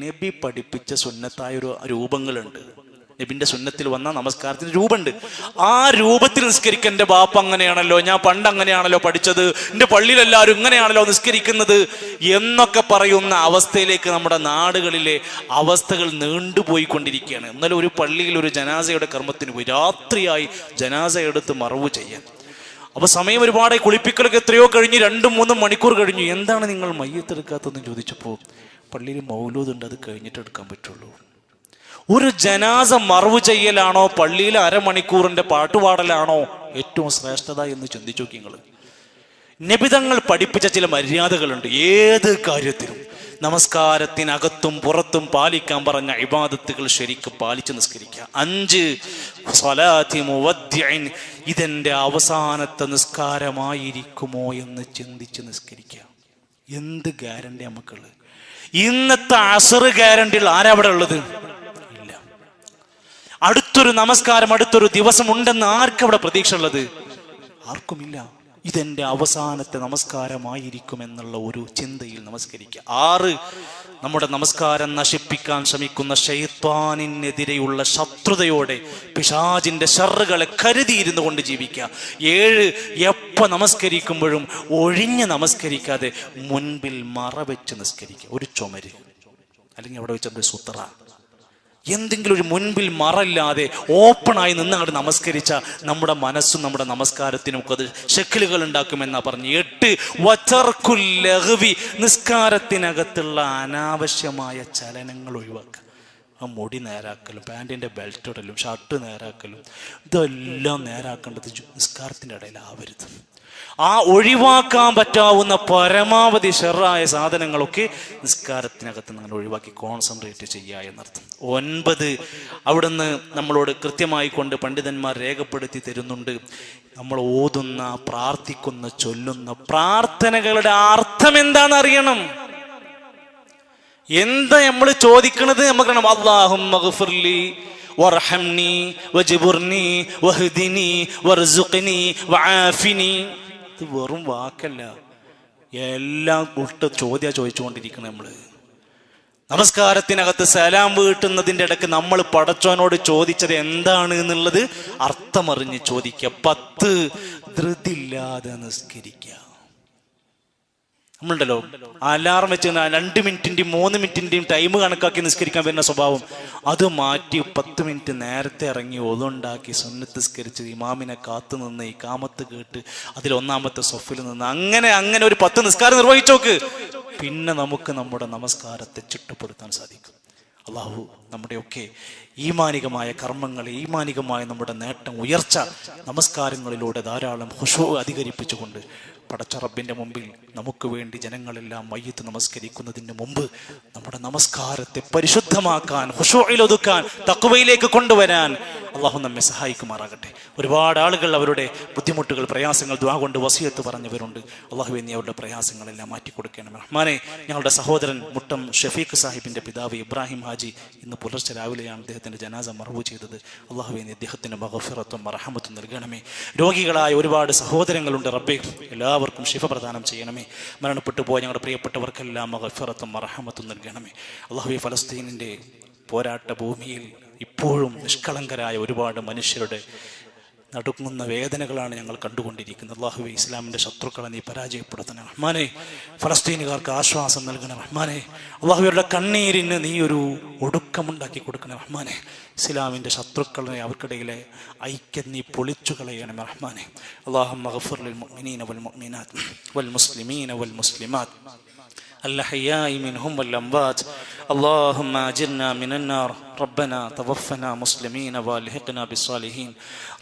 നബി പഠിപ്പിച്ച സുന്നത്തായ ഒരു രൂപങ്ങളുണ്ട്. നബിന്റെ സുന്നത്തിൽ വന്ന നമസ്കാരത്തിന് രൂപമുണ്ട്. ആ രൂപത്തിൽ നിസ്കരിക്കാൻ എൻ്റെ ബാപ്പ അങ്ങനെയാണല്ലോ, ഞാൻ പണ്ട് അങ്ങനെയാണല്ലോ പഠിച്ചത്, എൻ്റെ പള്ളിയിലെല്ലാവരും ഇങ്ങനെയാണല്ലോ നിസ്കരിക്കുന്നത് എന്നൊക്കെ പറയുന്ന അവസ്ഥയിലേക്ക് നമ്മുടെ നാടുകളിലെ അവസ്ഥകൾ നീണ്ടുപോയിക്കൊണ്ടിരിക്കുകയാണ്. എന്നാലും ഒരു പള്ളിയിൽ ഒരു ജനാസയുടെ കർമ്മത്തിന് പോയി, രാത്രിയായി ജനാസ എടുത്ത് മറവ് ചെയ്യാൻ. അപ്പൊ സമയം ഒരുപാട്, കുളിപ്പിക്കലൊക്കെ എത്രയോ കഴിഞ്ഞ് 2-3 മണിക്കൂർ കഴിഞ്ഞു. എന്താണ് നിങ്ങൾ മയ്യത്തെടുക്കാത്തതെന്ന് ചോദിച്ചപ്പോൾ പള്ളിയിൽ മൗലൂദുണ്ട്, അത് കഴിഞ്ഞിട്ട് എടുക്കാൻ പറ്റുള്ളൂ. ഒരു ജനാസ മറവ് ചെയ്യലാണോ പള്ളിയിൽ അരമണിക്കൂറിന്റെ പാട്ടുപാടലാണോ ഏറ്റവും ശ്രേഷ്ഠത എന്ന് ചിന്തിച്ചു നോക്കി നിങ്ങൾ. നബിതങ്ങൾ പഠിപ്പിച്ച ചില മര്യാദകളുണ്ട് ഏത് കാര്യത്തിലും. നമസ്കാരത്തിനകത്തും പുറത്തും പാലിക്കാൻ പറഞ്ഞ ഇബാദത്തുകൾ ശരിക്കും പാലിച്ച് നിസ്കരിക്കുക. 5, സ്വലാത്തി മുവദ്ദിഇൻ, ഇതെന്റെ അവസാനത്തെ നിസ്കാരമായിരിക്കുമോ എന്ന് ചിന്തിച്ച് നിസ്കരിക്കുക. എന്ത് ഗ്യാരണ്ടി നമുക്കുള്ളത്? ഇന്നത്തെ അസർ ഗ്യാരണ്ടികൾ ആരാ അവിടെ ഉള്ളത്? ഇല്ല. അടുത്തൊരു നമസ്കാരം, അടുത്തൊരു ദിവസം ഉണ്ടെന്ന് ആർക്കവിടെ പ്രതീക്ഷ ഉള്ളത്? ആർക്കുമില്ല. ഇതെന്റെ അവസാനത്തെ നമസ്കാരമായിരിക്കും എന്നുള്ള ഒരു ചിന്തയിൽ നമസ്കരിക്കുക. 6, നമ്മുടെ നമസ്കാരം നശിപ്പിക്കാൻ ശ്രമിക്കുന്ന ശൈത്വാനിനെതിരെയുള്ള ശത്രുതയോടെ പിശാചിന്റെ ശർറുകളെ കരുതിയിരുന്നു കൊണ്ട് ജീവിക്കുക. 7, എപ്പോൾ നമസ്കരിക്കുമ്പോഴും ഒഴിഞ്ഞ് നമസ്കരിക്കാതെ മുൻപിൽ മറ വെച്ച് നിസ്കരിക്കുക. ഒരു ചുമര് അല്ലെങ്കിൽ അവിടെ വെച്ചൊരു സുത്ര, എന്തെങ്കിലും ഒരു മുൻപിൽ മറല്ലാതെ ഓപ്പണായി നിന്നങ്ങോട്ട് നമസ്കരിച്ച നമ്മുടെ മനസ്സും നമ്മുടെ നമസ്കാരത്തിനും അത് ഷെക്കിലുകൾ ഉണ്ടാക്കുമെന്നാ പറഞ്ഞു. 8 വതർക്കുൽ ലഗ്വി, നിസ്കാരത്തിനകത്തുള്ള അനാവശ്യമായ ചലനങ്ങൾ ഒഴിവാക്കുക. മുടി നേരാക്കലും, പാൻറ്റിൻ്റെ ബെൽറ്റ് ഇടലും, ഷർട്ട് നേരാക്കലും, ഇതെല്ലാം നേരാക്കേണ്ടത് നിസ്കാരത്തിൻ്റെ ഇടയിലാവരുത്. ആ ഒഴിവാക്കാൻ പറ്റാവുന്ന പരമാവധി ഷെറായ സാധനങ്ങളൊക്കെ നിസ്കാരത്തിനകത്ത് നിങ്ങൾ ഒഴിവാക്കി കോൺസെൻട്രേറ്റ് ചെയ്യുക എന്നർത്ഥം. 9, അവിടുന്ന് നമ്മളോട് കൃത്യമായി കൊണ്ട് പണ്ഡിതന്മാർ രേഖപ്പെടുത്തി തരുന്നുണ്ട്, നമ്മൾ ഓതുന്ന, പ്രാർത്ഥിക്കുന്ന, ചൊല്ലുന്ന പ്രാർത്ഥനകളുടെ അർത്ഥം എന്താണെന്ന് അറിയണം. എന്താ നമ്മൾ ചോദിക്കണത് നമുക്കറിയണം. അല്ലാഹുമ്മ ഗ്ഫിർലി വർഹംനി വജ്ബുർനി വഹ്ദിനി വർസുഖ്നി വആഫിനി. ഇത് വെറും വാക്കല്ല, എല്ലാം വിട്ട് ചോദിച്ചുകൊണ്ടിരിക്കണം. നമ്മൾ നമസ്കാരത്തിനകത്ത് സലാം വീട്ടുന്നതിൻ്റെ ഇടയ്ക്ക് നമ്മൾ പടച്ചവനോട് ചോദിച്ചത് എന്താണ് എന്നുള്ളത് അർത്ഥമറിഞ്ഞ് ചോദിക്കുക. 10, ധൃതില്ലാതെ നിസ്കരിക്കുക. നമ്മളുണ്ടല്ലോ അലാറം വെച്ച് 2 മിനിറ്റിൻ്റെയും 3 മിനിറ്റിൻ്റെയും ടൈം കണക്കാക്കി നിസ്കരിക്കാൻ വരുന്ന സ്വഭാവം, അത് മാറ്റി 10 മിനിറ്റ് നേരത്തെ ഇറങ്ങി ഒതുണ്ടാക്കി സുന്നത്ത് നിസ്കരിച്ച് ഇമാമിനെ കാത്തു നിന്ന് ഇഖാമത്ത് കേട്ട് അതിൽ 1ാമത്തെ സൊഫിൽ നിന്ന് അങ്ങനെ ഒരു 10 നിസ്കാരം നിർവഹിച്ചോക്ക്. പിന്നെ നമുക്ക് നമ്മുടെ നമസ്കാരത്തെ ചിട്ടപ്പെടുത്താൻ സാധിക്കും. അള്ളാഹു നമ്മുടെയൊക്കെ ഈമാനികമായ കർമ്മങ്ങൾ, ഈമാനികമായ നമ്മുടെ നേട്ടം, ഉയർച്ച നമസ്കാരങ്ങളിലൂടെ ധാരാളം ഖുശൂ അധികരിപ്പിച്ചുകൊണ്ട് പടച്ച റബ്ബിൻ്റെ മുമ്പിൽ നമുക്ക് വേണ്ടി ജനങ്ങളെല്ലാം മയ്യിത്ത് നമസ്കരിക്കുന്നതിന് മുമ്പ് നമ്മുടെ നമസ്കാരത്തെ പരിശുദ്ധമാക്കാൻ, ഖുശൂഇലൊതുക്കാൻ, തഖ്വയിലേക്ക് കൊണ്ടുവരാൻ അള്ളാഹു നമ്മെ സഹായിക്കുമാറാകട്ടെ. ഒരുപാട് ആളുകൾ അവരുടെ ബുദ്ധിമുട്ടുകൾ, പ്രയാസങ്ങൾ ദുആ കൊണ്ട് വസിയത്ത് പറഞ്ഞവരുണ്ട്. അള്ളാഹുവേ നീ അവരുടെ പ്രയാസങ്ങളെല്ലാം മാറ്റിക്കൊടുക്കണം റഹ്മാനെ. ഞങ്ങളുടെ സഹോദരൻ മുട്ടം ഷഫീഖ് സാഹിബിൻ്റെ പിതാവ് ഇബ്രാഹിം ഹാജി ഇന്ന് പുലർച്ചെ രാവിലെയാണ് അദ്ദേഹത്തിൻ്റെ ജനാസ മർഹൂ ചെയ്തത്. അള്ളാഹുവേ നീ അദ്ദേഹത്തിന് മഗ്ഫിറത്തും റഹ്മത്തും നൽകണമേ. രോഗികളായ ഒരുപാട് സഹോദരങ്ങളുണ്ട് റബ്ബേ, എല്ലാവർക്കും ശിഫ പ്രദാനം ചെയ്യണമേ. മരണപ്പെട്ടു പോയ ഞങ്ങളുടെ പ്രിയപ്പെട്ടവർക്കെല്ലാം മഗ്ഫിറത്തും റഹ്മത്തും നൽകണമേ. അള്ളാഹുവേ ഫലസ്തീനിൻ്റെ പോരാട്ട ഭൂമിയിൽ ഇപ്പോഴും നിഷ്കളങ്കരായ ഒരുപാട് മനുഷ്യരുടെ നടുങ്ങുന്ന വേദനകളാണ് ഞങ്ങൾ കണ്ടുകൊണ്ടിരിക്കുന്നത്. അല്ലാഹുവേ ഇസ്ലാമിൻ്റെ ശത്രുക്കളെ നീ പരാജയപ്പെടുത്തണം റഹ്മാനെ. ഫലസ്തീനുകാർക്ക് ആശ്വാസം നൽകണം റഹ്മാനെ. അല്ലാഹുവയുടെ കണ്ണീരിന് നീ ഒരു ഒടുക്കമുണ്ടാക്കി കൊടുക്കണം റഹ്മാനെ. ഇസ്ലാമിൻ്റെ ശത്രുക്കളെ അവർക്കിടയിലെ ഐക്യം നീ പൊളിച്ചു കളയണം റഹ്മാനെ. അല്ലാഹുമ്മ ഗ്ഫിർ ലിൽ മുഅ്മിനീന വൽ മുഅ്മിനാത്ത് വൽ മുസ്ലിമീന വൽ മുസ്ലിമാത്ത് الأحياء منهم والأموات اللهم أجرنا من النار ربنا توفنا مسلمين والحقنا بالصالحين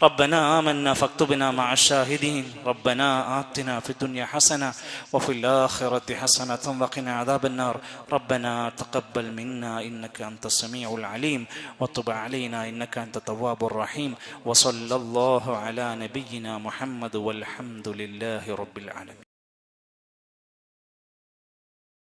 ربنا آمنا فاكتبنا مع الشاهدين ربنا آتنا في الدنيا حسنة وفي الآخرة حسنة وقنا عذاب النار ربنا تقبل منا إنك أنت السميع العليم وتب علينا إنك أنت التواب الرحيم وصلى الله على نبينا محمد والحمد لله رب العالمين.